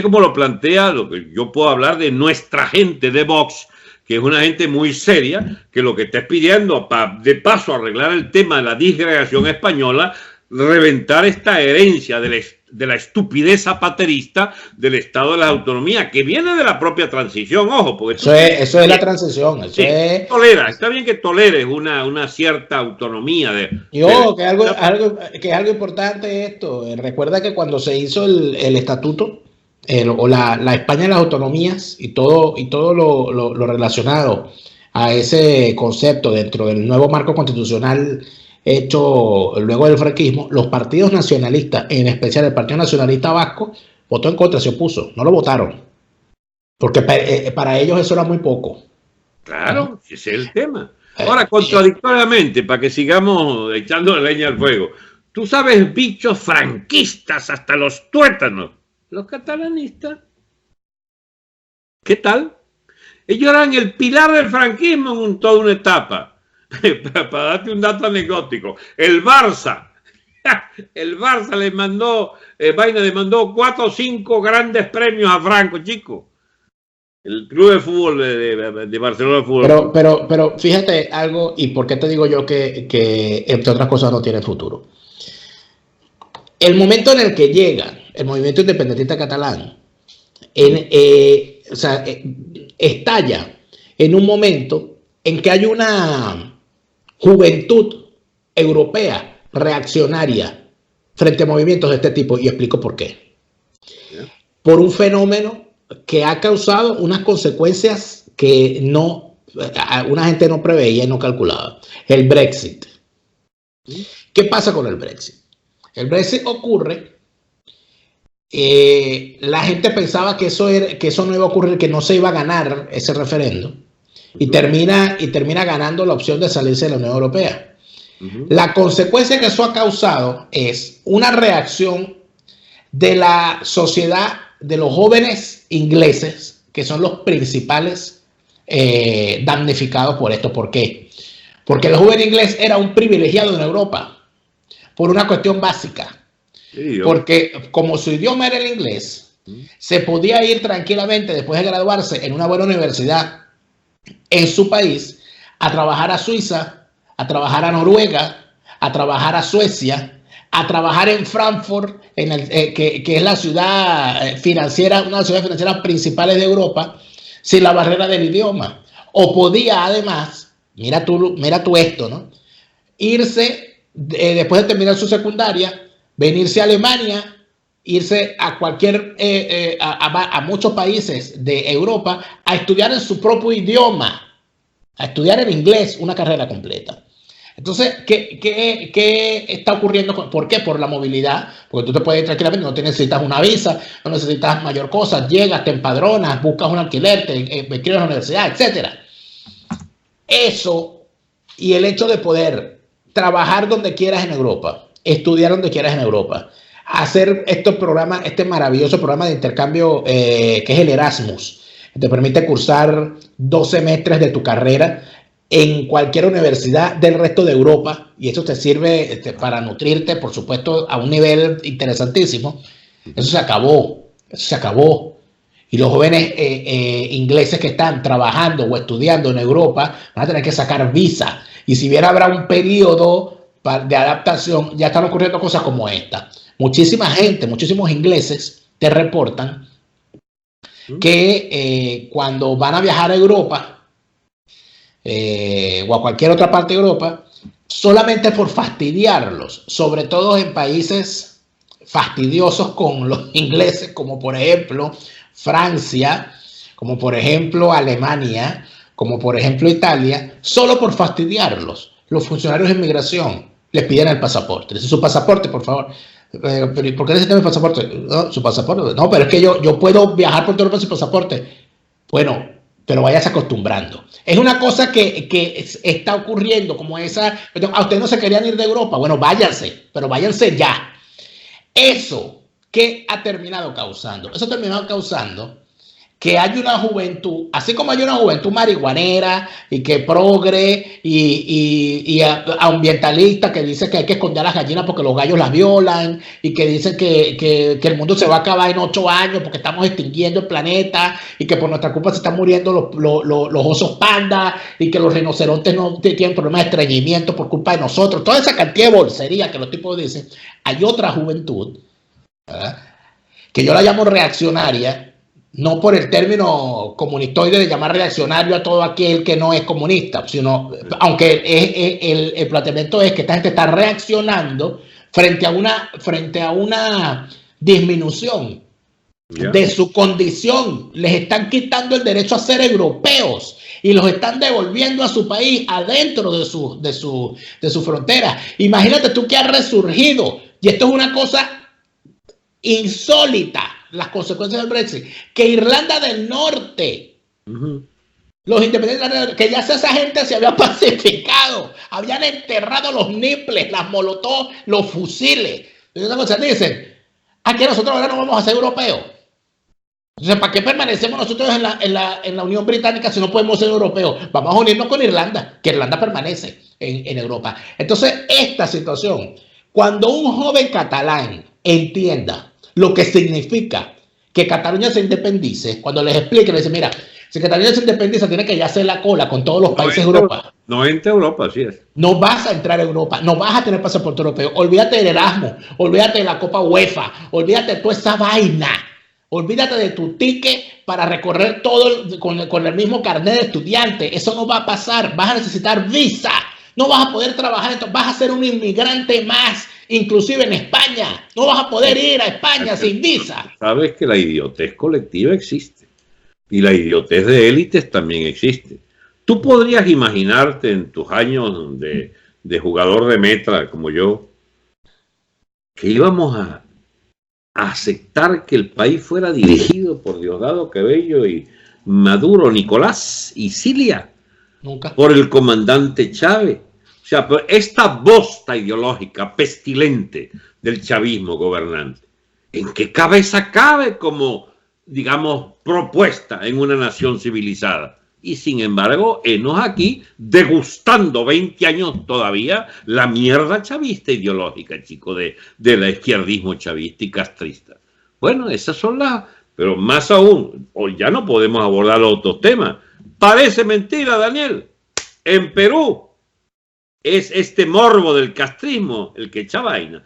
Speaker 2: como lo plantea, lo que yo puedo hablar de nuestra gente de Vox, que es una gente muy seria, que lo que está pidiendo, de paso a arreglar el tema de la disgregación española, reventar esta herencia de la estupidez zapaterista del Estado de la Autonomía, que viene de la propia transición, ojo, porque
Speaker 1: eso es la transición.
Speaker 2: Está bien que toleres una cierta autonomía.
Speaker 1: Que algo importante es esto. Recuerda que cuando se hizo el estatuto o la España de las autonomías y todo lo relacionado a ese concepto dentro del nuevo marco constitucional hecho luego del franquismo, los partidos nacionalistas, en especial el Partido Nacionalista Vasco, votó en contra, se opuso, no lo votaron, porque para ellos eso era muy poco.
Speaker 2: Claro, ese es el tema. Ahora, contradictoriamente, para que sigamos echando leña al fuego, tú sabes, bichos franquistas hasta los tuétanos, los catalanistas. ¿Qué tal? Ellos eran el pilar del franquismo en toda una etapa. Para darte un dato anecdótico, el Barça le mandó, Vaina le mandó 4 o 5 grandes premios a Franco, chico. El club de fútbol de Barcelona de fútbol.
Speaker 1: Pero fíjate algo, y por qué te digo yo que entre otras cosas no tiene futuro. El momento en el que llega el movimiento independentista catalán, estalla en un momento en que hay una juventud europea reaccionaria frente a movimientos de este tipo, y explico por qué. Por un fenómeno que ha causado unas consecuencias que una gente no preveía y no calculaba. El Brexit. ¿Qué pasa con el Brexit? El Brexit ocurre, la gente pensaba que eso no iba a ocurrir, que no se iba a ganar ese referendo, y termina ganando la opción de salirse de la Unión Europea. La consecuencia que eso ha causado es una reacción de la sociedad, de los jóvenes ingleses, que son los principales damnificados por esto. ¿Por qué? Porque el joven inglés era un privilegiado en Europa, por una cuestión básica. Porque como su idioma era el inglés, se podía ir tranquilamente después de graduarse en una buena universidad en su país a trabajar a Suiza, a trabajar a Noruega, a trabajar a Suecia, a trabajar en Frankfurt, que es la ciudad financiera, una de las ciudades financieras principales de Europa, sin la barrera del idioma. O podía además, mira tú esto, ¿no? Irse, después de terminar su secundaria, venirse a Alemania, irse a a muchos países de Europa a estudiar en su propio idioma, a estudiar en inglés, una carrera completa. Entonces, ¿qué está ocurriendo? ¿Por qué? Por la movilidad, porque tú te puedes ir tranquilamente, no necesitas una visa, no necesitas mayor cosa, llegas, te empadronas, buscas un alquiler, te inscribes a la universidad, etc. Eso y el hecho de poder trabajar donde quieras en Europa, estudiar donde quieras en Europa, hacer este maravilloso programa de intercambio que es el Erasmus, que te permite cursar 2 semestres de tu carrera en cualquier universidad del resto de Europa, y eso te sirve para nutrirte, por supuesto, a un nivel interesantísimo. Eso se acabó. Y los jóvenes ingleses que están trabajando o estudiando en Europa van a tener que sacar visa. Y si bien habrá un periodo de adaptación, ya están ocurriendo cosas como esta. Muchísima gente, muchísimos ingleses te reportan que cuando van a viajar a Europa o a cualquier otra parte de Europa, solamente por fastidiarlos, sobre todo en países fastidiosos con los ingleses, como por ejemplo Francia, como por ejemplo Alemania, como por ejemplo Italia, solo por fastidiarlos, los funcionarios de inmigración les piden el pasaporte. Dicen: su pasaporte, por favor. ¿Por qué necesitan mi pasaporte? No, su pasaporte. No, pero es que yo puedo viajar por toda Europa sin pasaporte. Bueno, pero vayas acostumbrando. Es una cosa que está ocurriendo, como esa. A ustedes no se querían ir de Europa. Bueno, váyanse, pero váyanse ya. Eso, ¿qué ha terminado causando? Eso ha terminado causando que hay una juventud, así como hay una juventud marihuanera y que progre y ambientalista, que dice que hay que esconder a las gallinas porque los gallos las violan, y que dice que el mundo se va a acabar en 8 años porque estamos extinguiendo el planeta, y que por nuestra culpa se están muriendo los osos panda, y que los rinocerontes no tienen problemas de estreñimiento por culpa de nosotros. Toda esa cantidad de bolsería que los tipos dicen. Hay otra juventud, ¿verdad?, que yo la llamo reaccionaria, no por el término comunistoide de llamar reaccionario a todo aquel que no es comunista, sino, aunque el planteamiento es que esta gente está reaccionando frente a una disminución de su condición. Les están quitando el derecho a ser europeos y los están devolviendo a su país adentro de su frontera. Imagínate tú que has resurgido, y esto es una cosa insólita, las consecuencias del Brexit, que Irlanda del Norte, los independientes, que ya esa gente se había pacificado, habían enterrado los niples, las molotov, los fusiles. Entonces dicen, aquí nosotros ahora no vamos a ser europeos. Entonces, ¿para qué permanecemos nosotros en la Unión Británica si no podemos ser europeos? Vamos a unirnos con Irlanda, que Irlanda permanece en Europa. Entonces, esta situación, cuando un joven catalán entienda lo que significa que Cataluña se independice, cuando les explique, les dice, mira, si Cataluña se independiza, tiene que ya hacer la cola con todos los países de Europa.
Speaker 2: No entra a Europa, así es.
Speaker 1: No vas a entrar a Europa, no vas a tener pasaporte europeo. Olvídate del Erasmus, olvídate de la Copa UEFA, olvídate de toda esa vaina. Olvídate de tu ticket para recorrer todo con el mismo carnet de estudiante. Eso no va a pasar. Vas a necesitar visa. No vas a poder trabajar. Entonces vas a ser un inmigrante más, inclusive en España. No vas a poder ir a España sin visa.
Speaker 2: Sabes que la idiotez colectiva existe. Y la idiotez de élites también existe. Tú podrías imaginarte en tus años de jugador de metra como yo, que íbamos a aceptar que el país fuera dirigido por Diosdado Cabello y Maduro, Nicolás y Cilia.
Speaker 1: Nunca.
Speaker 2: Por el comandante Chávez. O sea, esta bosta ideológica pestilente del chavismo gobernante, ¿en qué cabeza cabe como, digamos, propuesta en una nación civilizada? Y sin embargo, enos aquí degustando 20 años todavía la mierda chavista ideológica, chico, del izquierdismo chavista y castrista. Bueno, esas son las... Pero más aún, hoy ya no podemos abordar los otros temas. Parece mentira, Daniel. En Perú es este morbo del castrismo el que echa vaina.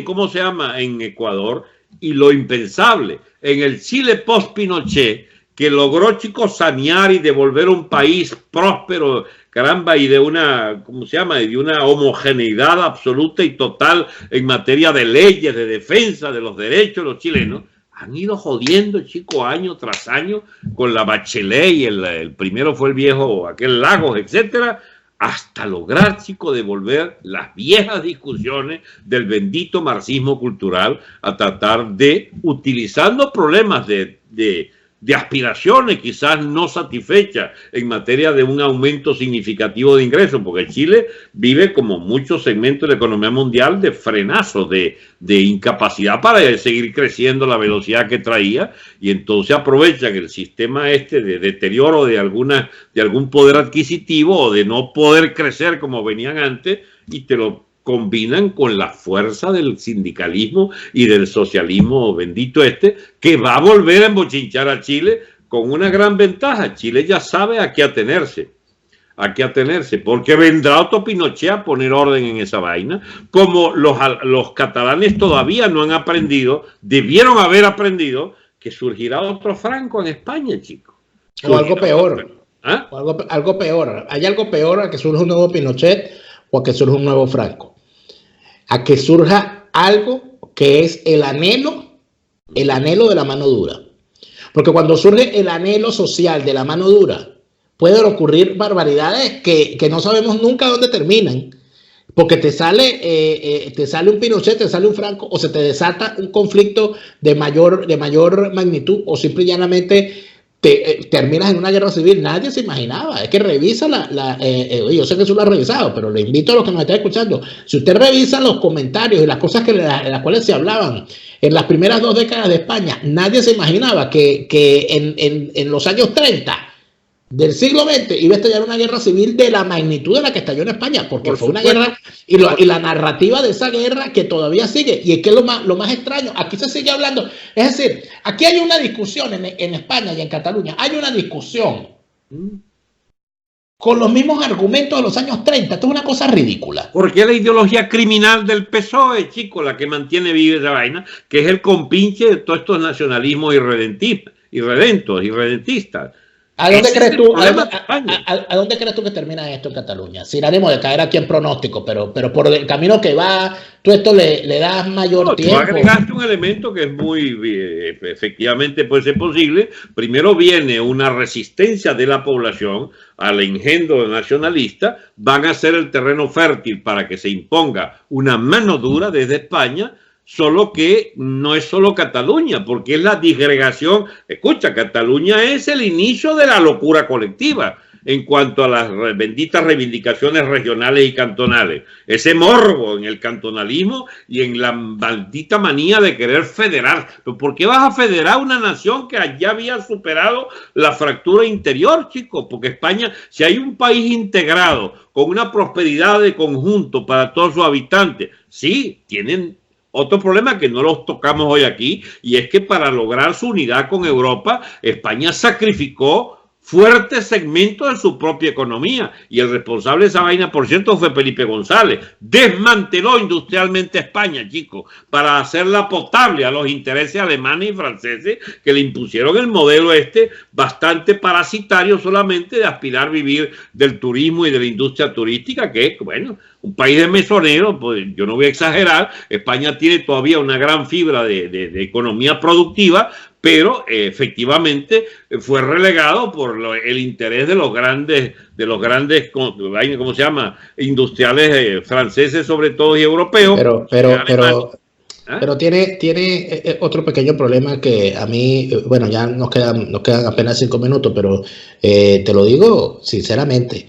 Speaker 2: ¿Cómo se llama? En Ecuador, y lo impensable, en el Chile post-Pinochet, que logró, chicos, sanear y devolver un país próspero, caramba, y de una, ¿cómo se llama?, de una homogeneidad absoluta y total en materia de leyes, de defensa de los derechos de los chilenos, han ido jodiendo, chicos, año tras año, con la Bachelet, y el primero fue el viejo, aquel Lagos, etcétera, hasta lograr, chicos, devolver las viejas discusiones del bendito marxismo cultural a tratar de, utilizando problemas de aspiraciones quizás no satisfechas en materia de un aumento significativo de ingresos, porque Chile vive, como muchos segmentos de la economía mundial, de frenazos, de incapacidad para seguir creciendo a la velocidad que traía, y entonces aprovechan el sistema de deterioro de algún poder adquisitivo o de no poder crecer como venían antes, y te lo combinan con la fuerza del sindicalismo y del socialismo bendito que va a volver a embochinchar a Chile con una gran ventaja. Chile ya sabe a qué atenerse, porque vendrá otro Pinochet a poner orden en esa vaina, como los catalanes todavía no han aprendido, debieron haber aprendido, que surgirá otro Franco en España, chicos.
Speaker 1: O algo peor. ¿Ah? O algo peor. Hay algo peor a que surja un nuevo Pinochet o a que surja un nuevo Franco. A que surja algo que es el anhelo de la mano dura. Porque cuando surge el anhelo social de la mano dura, pueden ocurrir barbaridades que no sabemos nunca dónde terminan. Porque te sale un Pinochet, te sale un Franco, o se te desata un conflicto de mayor magnitud, o simple y llanamente terminas en una guerra civil. Nadie se imaginaba. Es que revisa yo sé que tú lo has revisado, pero le invito a los que nos están escuchando. Si usted revisa los comentarios y las cosas en las cuales se hablaban en las primeras 2 décadas de España, nadie se imaginaba que en los años 30 del siglo XX iba a estallar una guerra civil de la magnitud de la que estalló en España, porque fue una guerra, y la narrativa de esa guerra que todavía sigue, y es que es lo más extraño, aquí se sigue hablando, es decir, aquí hay una discusión en España y en Cataluña, hay una discusión con los mismos argumentos de los años 30, esto es una cosa ridícula.
Speaker 2: Porque es la ideología criminal del PSOE, chico, la que mantiene viva esa vaina, que es el compinche de todos estos nacionalismos irredentistas.
Speaker 1: ¿A dónde crees tú? ¿A dónde crees tú que termina esto en Cataluña? Sin ánimo de caer aquí en pronóstico, pero por el camino que va, tú esto le das mayor tiempo.
Speaker 2: Tú agregaste un elemento que es muy, efectivamente puede ser posible. Primero viene una resistencia de la población al engendro nacionalista, van a ser el terreno fértil para que se imponga una mano dura desde España. Solo que no es solo Cataluña, porque es la disgregación. Escucha, Cataluña es el inicio de la locura colectiva en cuanto a las benditas reivindicaciones regionales y cantonales. Ese morbo en el cantonalismo y en la maldita manía de querer federar. ¿Pero por qué vas a federar una nación que ya había superado la fractura interior, chicos? Porque España, si hay un país integrado con una prosperidad de conjunto para todos sus habitantes, sí, tienen otro problema que no los tocamos hoy aquí, y es que para lograr su unidad con Europa, España sacrificó fuertes segmentos de su propia economía, y el responsable de esa vaina, por cierto, fue Felipe González. Desmanteló industrialmente a España, chicos, para hacerla potable a los intereses alemanes y franceses que le impusieron el modelo bastante parasitario solamente de aspirar a vivir del turismo y de la industria turística, que, bueno, un país de mesonero, pues yo no voy a exagerar. España tiene todavía una gran fibra de economía productiva, pero efectivamente fue relegado por el interés de los grandes, ¿cómo se llama? Industriales franceses sobre todo y europeos.
Speaker 1: Pero tiene otro pequeño problema que a mí, bueno, ya nos quedan apenas 5 minutos, pero te lo digo sinceramente.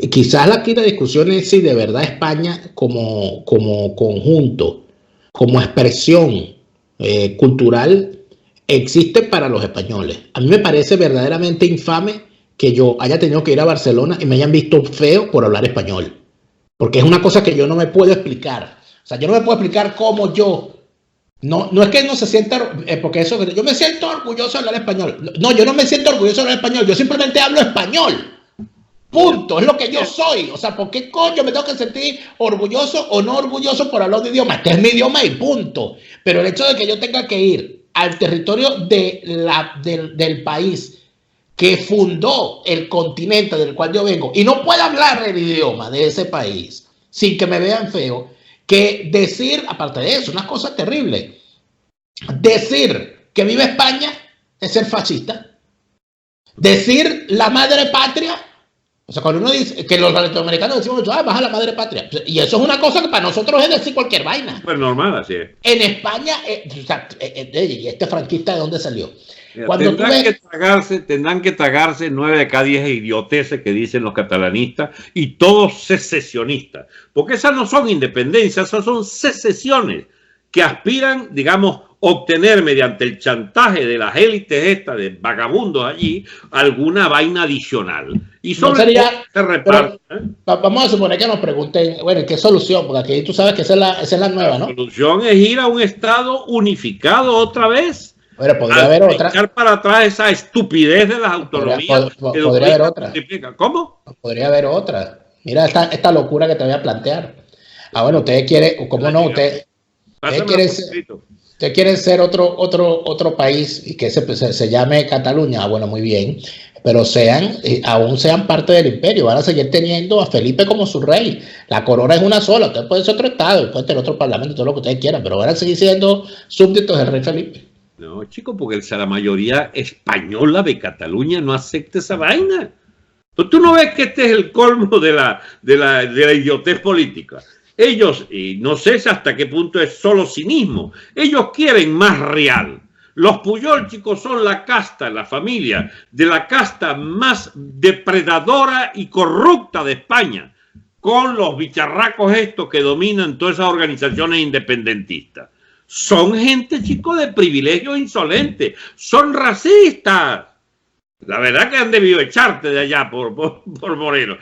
Speaker 1: Quizás aquí la discusión es si de verdad España como conjunto, como expresión cultural, existe para los españoles. A mí me parece verdaderamente infame que yo haya tenido que ir a Barcelona y me hayan visto feo por hablar español. Porque es una cosa que yo no me puedo explicar. O sea, yo no me puedo explicar cómo yo... No es que no se sienta... porque eso... Yo me siento orgulloso de hablar español. No, yo no me siento orgulloso de hablar español. Yo simplemente hablo español. Punto, es lo que yo soy. O sea, ¿por qué coño me tengo que sentir orgulloso o no orgulloso por hablar de idioma? Este es mi idioma y punto. Pero el hecho de que yo tenga que ir al territorio del país que fundó el continente del cual yo vengo y no pueda hablar el idioma de ese país sin que me vean feo, que decir, aparte de eso, una cosa terrible, decir que vive España es ser fascista. Decir la madre patria. O sea, cuando uno dice que los latinoamericanos decimos, baja la madre patria. Y eso es una cosa que para nosotros es decir cualquier vaina.
Speaker 2: Pues normal, así es.
Speaker 1: En España, ¿y este franquista de dónde salió?
Speaker 2: Mira, tendrán que tragarse 9 de cada 10 idioteces que dicen los catalanistas y todos secesionistas. Porque esas no son independencias, esas son secesiones que aspiran, digamos, obtener mediante el chantaje de las élites de vagabundos allí alguna vaina adicional. Y sobre todo se reparte.
Speaker 1: Vamos a suponer que nos pregunten, bueno, ¿qué solución? Porque aquí tú sabes que esa es la nueva, ¿no?
Speaker 2: La solución es ir a un estado unificado otra vez.
Speaker 1: Bueno, podría haber otra.
Speaker 2: Echar para atrás esa estupidez de las autonomías.
Speaker 1: Podría haber otra.
Speaker 2: ¿Cómo?
Speaker 1: Podría haber otra. Mira esta locura que te voy a plantear. Bueno, ustedes quieren, ¿cómo no? Ustedes quieren ser otro país y que se llame Cataluña. Bueno, muy bien. Pero aún sean parte del imperio. Van a seguir teniendo a Felipe como su rey. La corona es una sola. Ustedes pueden ser otro estado, pueden tener otro parlamento, todo lo que ustedes quieran, pero van a seguir siendo súbditos del rey Felipe.
Speaker 2: No, chico, porque la mayoría española de Cataluña no acepta esa vaina. ¿Tú no ves que este es el colmo de la idiotez política? Ellos, y no sé hasta qué punto es solo cinismo, ellos quieren más real. Los Puyol, chicos, son la casta, la familia de la casta más depredadora y corrupta de España, con los bicharracos estos que dominan todas esas organizaciones independentistas. Son gente, chicos, de privilegio insolente, son racistas. La verdad que han debido echarte de allá por Moreno.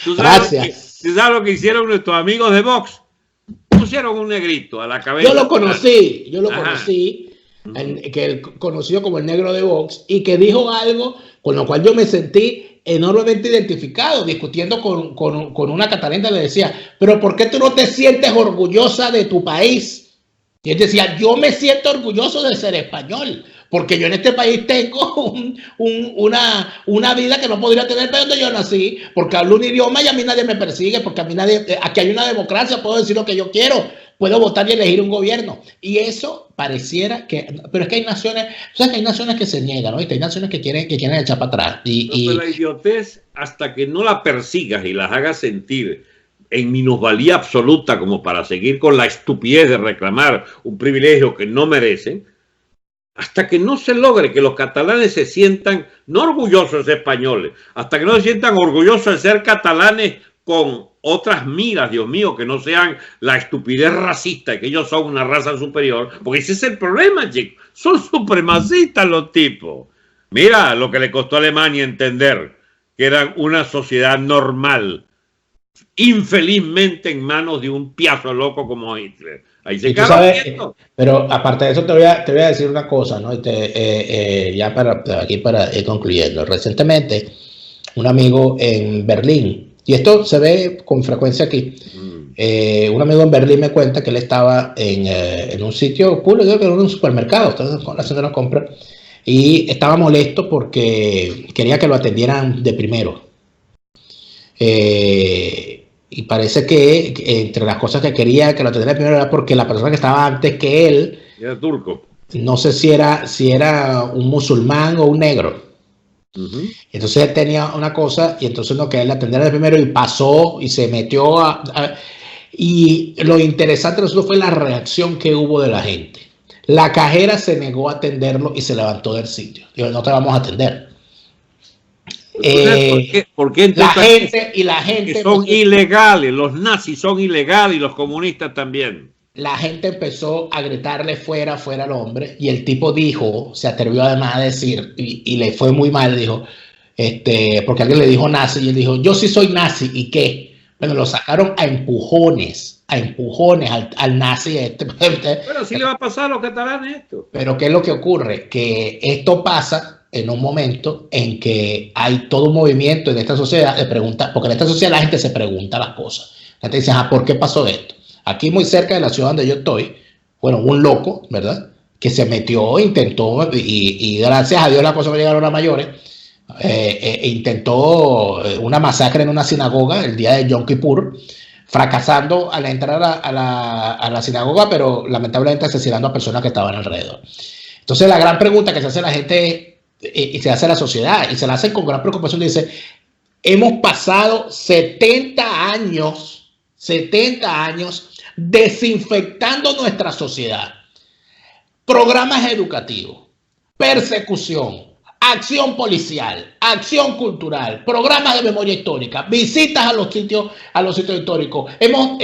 Speaker 2: ¿Tú sabes lo que hicieron nuestros amigos de Vox? Pusieron un negrito a la cabeza.
Speaker 1: Yo lo conocí, que él conocido como el negro de Vox, y que dijo algo con lo cual yo me sentí enormemente identificado, discutiendo con una catalana. Le decía, pero ¿por qué tú no te sientes orgullosa de tu país? Y él decía, yo me siento orgulloso de ser español, porque yo en este país tengo una vida que no podría tener donde yo nací, porque hablo un idioma y a mí nadie me persigue, porque a mí nadie, aquí hay una democracia, puedo decir lo que yo quiero, puedo votar y elegir un gobierno. Y eso pareciera que, pero es que hay naciones, o sea, que hay naciones que se niegan, ¿no? Hay naciones que quieren echar para atrás.
Speaker 2: Pero la idiotez, hasta que no la persigas y las hagas sentir en minusvalía absoluta como para seguir con la estupidez de reclamar un privilegio que no merecen, hasta que no se logre que los catalanes se sientan no orgullosos de ser españoles, hasta que no se sientan orgullosos de ser catalanes con otras miras, Dios mío, que no sean la estupidez racista, que ellos son una raza superior, porque ese es el problema, chicos, son supremacistas los tipos. Mira lo que le costó a Alemania entender que eran una sociedad normal, infelizmente en manos de un piazo loco como Hitler. Ahí se
Speaker 1: quedó. Pero aparte de eso te voy a decir una cosa, ¿no? Ya para ir concluyendo. Recientemente, un amigo en Berlín, y esto se ve con frecuencia aquí, un amigo en Berlín me cuenta que él estaba en un sitio público, en un supermercado, estaba haciendo una compra, y estaba molesto porque quería que lo atendieran de primero. Y parece que entre las cosas que quería que lo atendiera primero era porque la persona que estaba antes que él
Speaker 2: era turco.
Speaker 1: No sé si era un musulmán o un negro. Entonces él tenía una cosa y entonces no quería atenderla de primero y pasó y se metió y lo interesante de eso fue la reacción que hubo de la gente. La cajera se negó a atenderlo y se levantó del sitio. Dijo, no te vamos a atender.
Speaker 2: ¿Por qué
Speaker 1: la gente
Speaker 2: que son ilegales, los nazis son ilegales y los comunistas también?
Speaker 1: La gente empezó a gritarle fuera al hombre y el tipo dijo, se atrevió además a decir y le fue muy mal, dijo, porque alguien le dijo nazi y él dijo, yo sí soy nazi, ¿y qué? Bueno, lo sacaron a empujones al nazi
Speaker 2: Bueno, sí le va a pasar a los catalanes esto.
Speaker 1: Pero ¿qué es lo que ocurre? Que esto pasa en un momento en que hay todo un movimiento en esta sociedad de preguntas, porque en esta sociedad la gente se pregunta las cosas. La gente dice, ¿por qué pasó esto? Aquí muy cerca de la ciudad donde yo estoy, bueno, un loco, ¿verdad? Que se metió, intentó, y gracias a Dios las cosas no llegaron a mayores, intentó una masacre en una sinagoga el día de Yom Kippur, fracasando al entrar a la sinagoga, pero lamentablemente asesinando a personas que estaban alrededor. Entonces la gran pregunta que se hace la gente y se hace la sociedad, y se la hacen con gran preocupación, dice, hemos pasado 70 años desinfectando nuestra sociedad. Programas educativos, persecución, acción policial, acción cultural, programas de memoria histórica, visitas a los sitios históricos. Hemos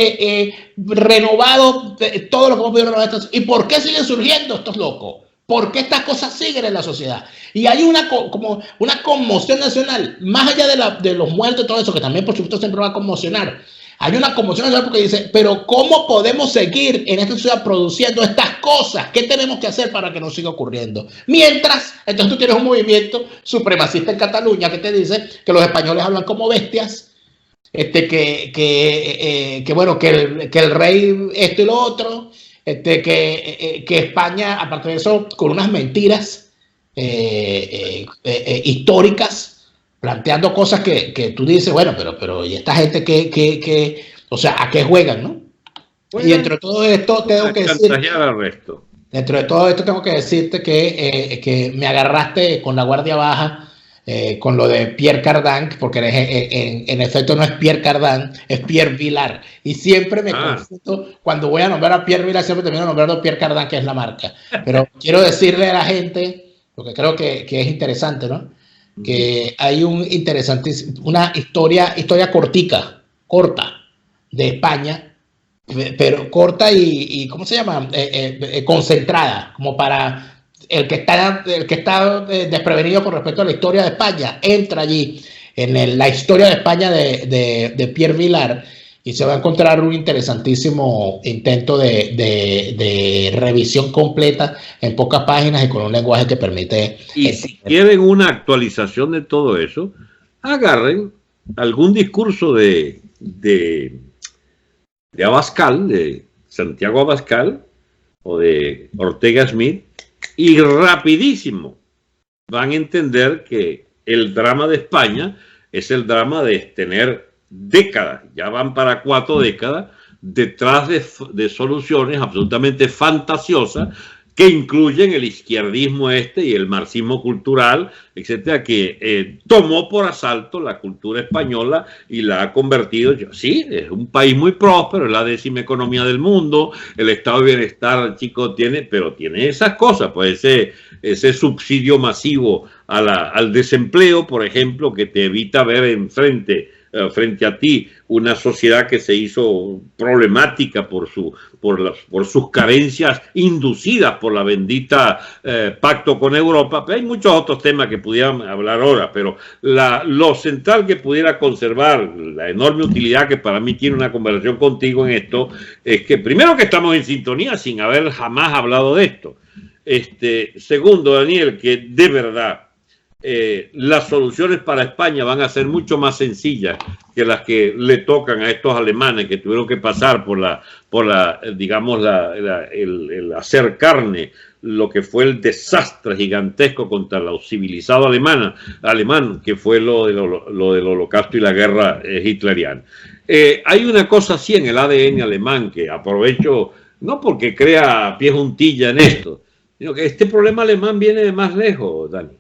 Speaker 1: renovado todo lo que hemos podido renovar. ¿Y por qué siguen surgiendo estos locos? ¿Por qué estas cosas siguen en la sociedad? Y hay como una conmoción nacional, más allá de los muertos y todo eso, que también por supuesto siempre va a conmocionar. Hay una conmoción nacional porque dice, pero ¿cómo podemos seguir en esta ciudad produciendo estas cosas? ¿Qué tenemos que hacer para que no siga ocurriendo? Mientras, entonces tú tienes un movimiento supremacista en Cataluña que te dice que los españoles hablan como bestias, que el rey esto y lo otro, que España, aparte de eso, con unas mentiras históricas, planteando cosas que tú dices, bueno, pero ¿y esta gente o sea, a qué juegan, no? Bueno, y entre todo esto tengo que decir, dentro de todo esto tengo que decirte que me agarraste con la guardia baja, con lo de Pierre Cardin, porque en efecto no es Pierre Cardin, es Pierre Vilar. Y siempre me confundo, cuando voy a nombrar a Pierre Vilar, siempre termino nombrando Pierre Cardin, que es la marca. Pero quiero decirle a la gente, lo que creo que es interesante, ¿no? Que hay una historia corta de España, pero corta y ¿cómo se llama? Concentrada, como para el que está desprevenido con respecto a la historia de España, entra allí en la historia de España de Pierre Vilar y se va a encontrar un interesantísimo intento de revisión completa en pocas páginas y con un lenguaje que permite...
Speaker 2: Y si quieren una actualización de todo eso, agarren algún discurso de Abascal, de Santiago Abascal, o de Ortega Smith, y rapidísimo van a entender que el drama de España es el drama de tener décadas, ya van para 4 décadas, detrás de soluciones absolutamente fantasiosas que incluyen el izquierdismo y el marxismo cultural, etcétera, que tomó por asalto la cultura española y la ha convertido, sí, es un país muy próspero, es la 10ª economía del mundo, el estado de bienestar, chico, pero tiene esas cosas, pues ese subsidio masivo al desempleo, por ejemplo, que te evita ver frente a ti una sociedad que se hizo problemática por sus carencias inducidas por la bendita pacto con Europa. Pero hay muchos otros temas que pudieran hablar ahora, pero lo central que pudiera conservar, la enorme utilidad que para mí tiene una conversación contigo en esto, es que primero que estamos en sintonía sin haber jamás hablado de esto. Segundo, Daniel, que de verdad las soluciones para España van a ser mucho más sencillas que las que le tocan a estos alemanes que tuvieron que pasar el hacer carne lo que fue el desastre gigantesco contra lo civilizado alemán, que fue lo del holocausto y la guerra hitleriana. Hay una cosa así en el ADN alemán que aprovecho, no porque crea pie juntilla en esto, sino que este problema alemán viene de más lejos, Dani.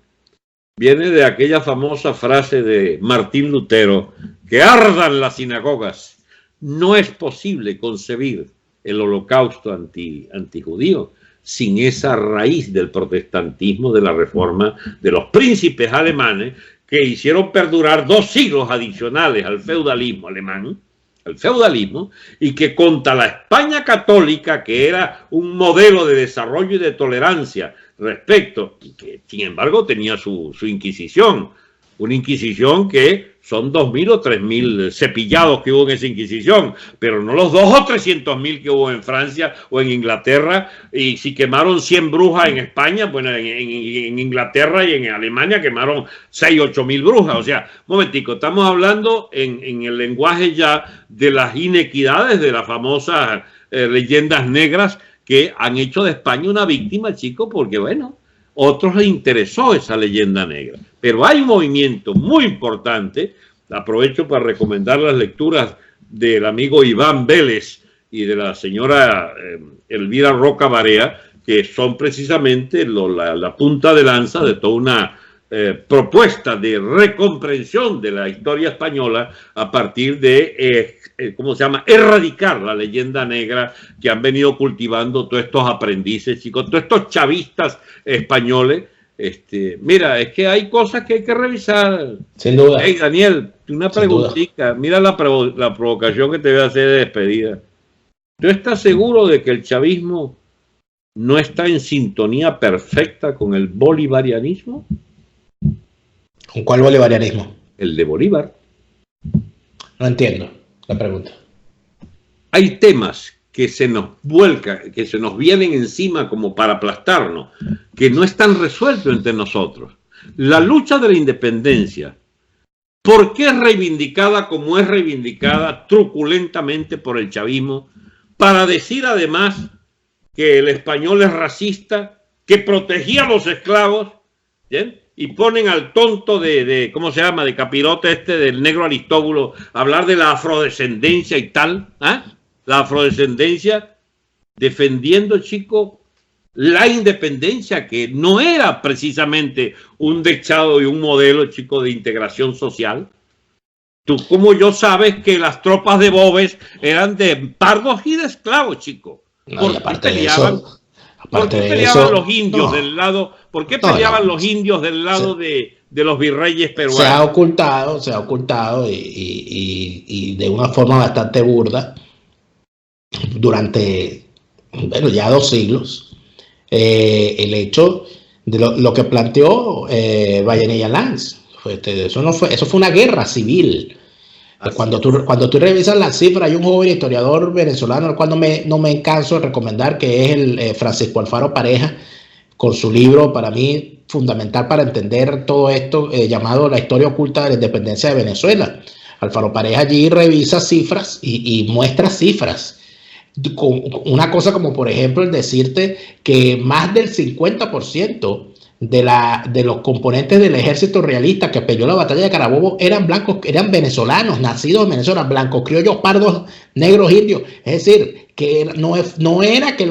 Speaker 2: Viene de aquella famosa frase de Martín Lutero, que ardan las sinagogas. No es posible concebir el holocausto antijudío sin esa raíz del protestantismo, de la reforma de los príncipes alemanes que hicieron perdurar 2 siglos adicionales al feudalismo alemán, y que contra la España católica, que era un modelo de desarrollo y de tolerancia respecto, y que sin embargo tenía su Inquisición, una Inquisición que son 2.000 o 3.000 cepillados que hubo en esa Inquisición, pero no los 200.000 o 300.000 que hubo en Francia o en Inglaterra, y si quemaron 100 brujas en España, bueno, en Inglaterra y en Alemania quemaron 6.000 o 8.000 brujas. O sea, momentico, estamos hablando en el lenguaje ya de las inequidades de las famosas leyendas negras que han hecho de España una víctima, chico, porque bueno, otros les interesó esa leyenda negra. Pero hay un movimiento muy importante, aprovecho para recomendar las lecturas del amigo Iván Vélez y de la señora Elvira Roca Barea, que son precisamente la punta de lanza de toda una propuesta de recomprensión de la historia española a partir de, ¿cómo se llama?, erradicar la leyenda negra que han venido cultivando todos estos aprendices, chicos, todos estos chavistas españoles. Mira, es que hay cosas que hay que revisar.
Speaker 1: Sin duda.
Speaker 2: Hey, Daniel, una preguntita. Mira la provocación que te voy a hacer de despedida. ¿Tú estás seguro de que el chavismo no está en sintonía perfecta con el bolivarianismo?
Speaker 1: ¿Con cuál bolivarianismo?
Speaker 2: El de Bolívar.
Speaker 1: No entiendo la pregunta.
Speaker 2: Hay temas que se nos vuelcan, que se nos vienen encima como para aplastarnos, que no están resueltos entre nosotros. La lucha de la independencia, ¿por qué es reivindicada como es reivindicada truculentamente por el chavismo? Para decir además que el español es racista, que protegía a los esclavos, ¿bien?, y ponen al tonto ¿cómo se llama?, de capirote del negro Aristóbulo, a hablar de la afrodescendencia y tal, la afrodescendencia, defendiendo, chico, la independencia, que no era precisamente un dechado y un modelo, chico, de integración social. Tú como yo sabes que las tropas de Boves eran de pardos y de esclavos, chico.
Speaker 1: No,
Speaker 2: ¿Por qué peleaban? ¿Por qué peleaban los indios del lado? ¿Por qué peleaban los indios del lado de los virreyes peruanos?
Speaker 1: Se ha ocultado y de una forma bastante burda durante, bueno, ya 2 siglos, el hecho de lo que planteó Vallenilla Lanz. Eso fue una guerra civil. Cuando tú revisas las cifras, hay un joven historiador venezolano, al cual no me canso de recomendar, que es el Francisco Alfaro Pareja, con su libro, para mí, fundamental para entender todo esto, llamado La historia oculta de la independencia de Venezuela. Alfaro Pareja allí revisa cifras y muestra cifras con una cosa como, por ejemplo, el decirte que más del 50% de los componentes del ejército realista que peleó la batalla de Carabobo eran blancos, eran venezolanos, nacidos en Venezuela, blancos, criollos, pardos, negros, indios. Es decir, que no era que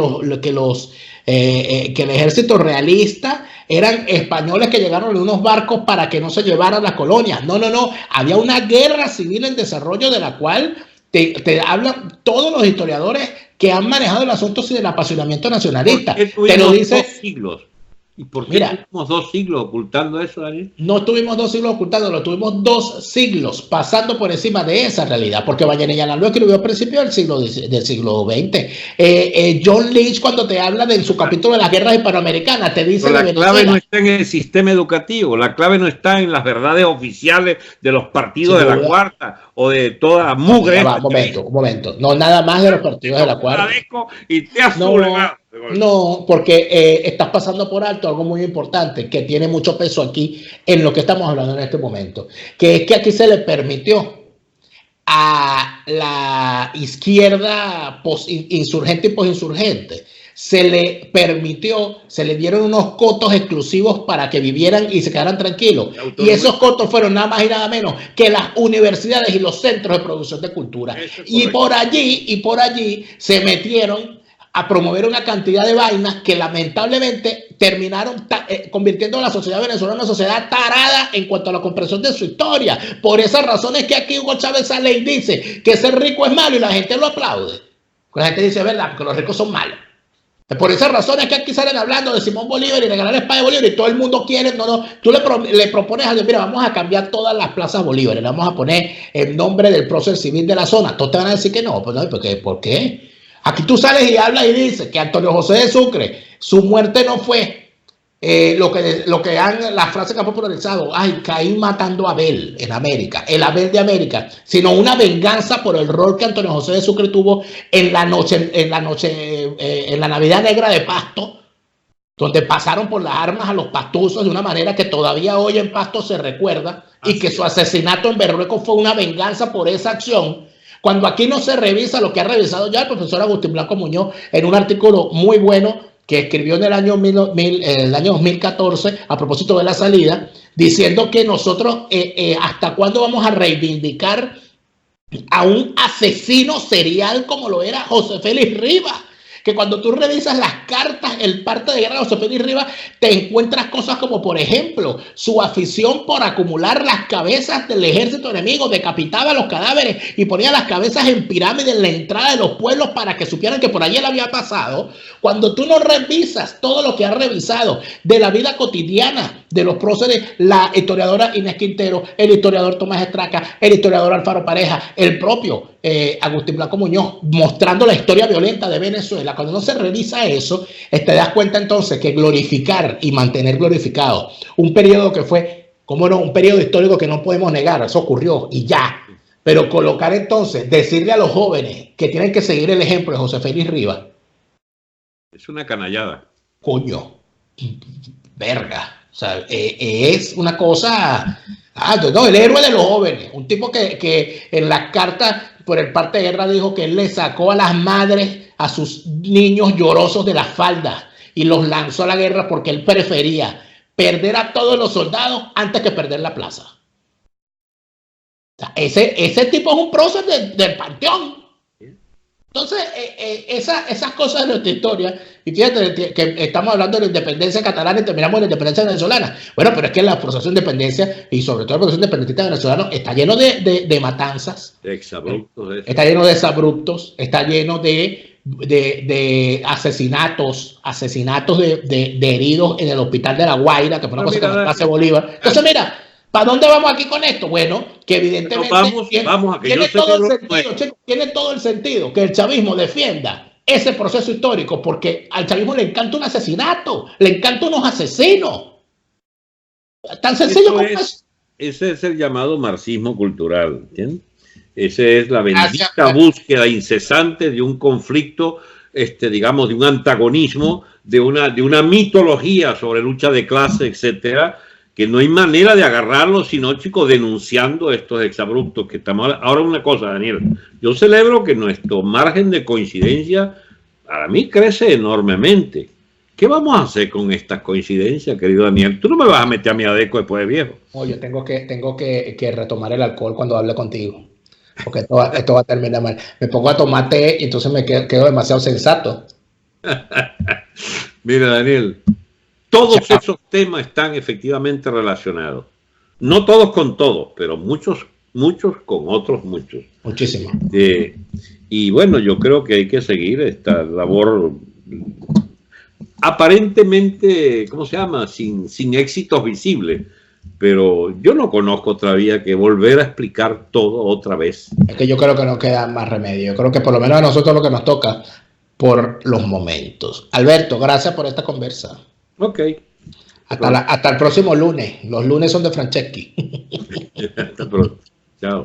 Speaker 1: el ejército realista eran españoles que llegaron en unos barcos para que no se llevaran las colonias. No. Había una guerra civil en desarrollo de la cual te hablan todos los historiadores que han manejado el asunto del apasionamiento nacionalista. Te lo dice.
Speaker 2: 2 siglos. ¿Y por qué tuvimos 2 siglos ocultando eso, Daniel?
Speaker 1: No tuvimos 2 siglos ocultando, lo tuvimos 2 siglos pasando por encima de esa realidad, porque Vallerenala lo escribió al principio del siglo XX. John Lynch, cuando te habla de su capítulo de las guerras hispanoamericanas, te dice
Speaker 2: que la clave no está en el sistema educativo, la clave no está en las verdades oficiales de los partidos de la cuarta o de toda mugre.
Speaker 1: Un momento, no nada más de los partidos de la cuarta.
Speaker 2: Y te has sublevado.
Speaker 1: No, porque estás pasando por alto algo muy importante que tiene mucho peso aquí en lo que estamos hablando en este momento, que es que aquí se le permitió a la izquierda insurgente y posinsurgente, se le dieron unos cotos exclusivos para que vivieran y se quedaran tranquilos. Y esos cotos fueron nada más y nada menos que las universidades y los centros de producción de cultura. Y por allí se metieron a promover una cantidad de vainas que lamentablemente terminaron convirtiendo a la sociedad venezolana en una sociedad tarada en cuanto a la comprensión de su historia. Por esas razones que aquí Hugo Chávez sale y dice que ser rico es malo y la gente lo aplaude. La gente dice, ¿verdad? Porque los ricos son malos. Por esas razones que aquí salen hablando de Simón Bolívar y regalar la espada de Bolívar y todo el mundo quiere, tú le propones a Dios, mira, vamos a cambiar todas las plazas Bolívar, le vamos a poner el nombre del prócer civil de la zona. Todos te van a decir que no, pues no, ¿por qué? Aquí tú sales y hablas y dices que Antonio José de Sucre, su muerte no fue lo que han, la frase que ha popularizado, ay, Caín matando a Abel en América, el Abel de América, sino una venganza por el rol que Antonio José de Sucre tuvo en la Navidad Negra de Pasto, donde pasaron por las armas a los pastuzos de una manera que todavía hoy en Pasto se recuerda, y que su asesinato en Berrueco fue una venganza por esa acción. Cuando aquí no se revisa lo que ha revisado ya el profesor Agustín Blanco Muñoz en un artículo muy bueno que escribió en el año 2014 a propósito de la salida, diciendo que nosotros hasta cuándo vamos a reivindicar a un asesino serial como lo era José Félix Rivas. Que cuando tú revisas las cartas, el parte de guerra de José Félix Rivas, te encuentras cosas como, por ejemplo, su afición por acumular las cabezas del ejército enemigo, decapitaba los cadáveres y ponía las cabezas en pirámides en la entrada de los pueblos para que supieran que por allí él había pasado. Cuando tú no revisas todo lo que has revisado de la vida cotidiana de los próceres, la historiadora Inés Quintero, el historiador Tomás Estraca, el historiador Alfaro Pareja, el propio Agustín Blanco Muñoz, mostrando la historia violenta de Venezuela. Cuando no se revisa eso, te das cuenta entonces que glorificar y mantener glorificado un periodo que fue, como no, un periodo histórico que no podemos negar, eso ocurrió y ya, pero colocar entonces, decirle a los jóvenes que tienen que seguir el ejemplo de José Félix Rivas,
Speaker 2: es una canallada.
Speaker 1: Coño, verga. O sea, es una cosa. No, el héroe de los jóvenes. Un tipo que en las cartas por el parte de guerra dijo que él le sacó a las madres a sus niños llorosos de las faldas y los lanzó a la guerra porque él prefería perder a todos los soldados antes que perder la plaza. O sea, ese tipo es un prócer del panteón. Entonces, esas cosas de nuestra historia, y fíjate que estamos hablando de la independencia catalana y terminamos en la independencia venezolana. Bueno, pero es que el proceso de independencia, y sobre todo el proceso independentista venezolano, está lleno de matanzas. Está lleno de exabruptos, está lleno de asesinatos de heridos en el hospital de La Guaira, que fue una cosa que nos hace Bolívar. Entonces, mira, ¿para dónde vamos aquí con esto? Bueno, que evidentemente tiene todo el sentido que el chavismo defienda ese proceso histórico, porque al chavismo le encanta un asesinato, le encanta unos asesinos. Tan sencillo como eso.
Speaker 2: Ese es el llamado marxismo cultural, ¿entiendes? Esa es la bendita búsqueda incesante de un conflicto, digamos, de un antagonismo, de una mitología sobre lucha de clase, etcétera, que no hay manera de agarrarlo, sino, chicos, denunciando estos exabruptos que estamos. Ahora una cosa, Daniel, yo celebro que nuestro margen de coincidencia, para mí, crece enormemente. ¿Qué vamos a hacer con estas coincidencias, querido Daniel? Tú no me vas a meter a mi adeco después de viejo.
Speaker 1: Oye, tengo que retomar el alcohol cuando hable contigo, porque esto va a terminar mal. Me pongo a tomar té y entonces me quedo demasiado sensato.
Speaker 2: Mira, Daniel, todos esos temas están efectivamente relacionados. No todos con todos, pero muchos con otros muchos.
Speaker 1: Muchísimo.
Speaker 2: Y bueno, yo creo que hay que seguir esta labor aparentemente, ¿cómo se llama? Sin éxitos visibles. Pero yo no conozco otra vía que volver a explicar todo otra vez.
Speaker 1: Es que yo creo que no queda más remedio. Yo creo que por lo menos a nosotros lo que nos toca por los momentos. Alberto, gracias por esta conversa.
Speaker 2: Ok.
Speaker 1: Hasta el próximo lunes. Los lunes son de Franceschi.
Speaker 2: Hasta pronto. Chao.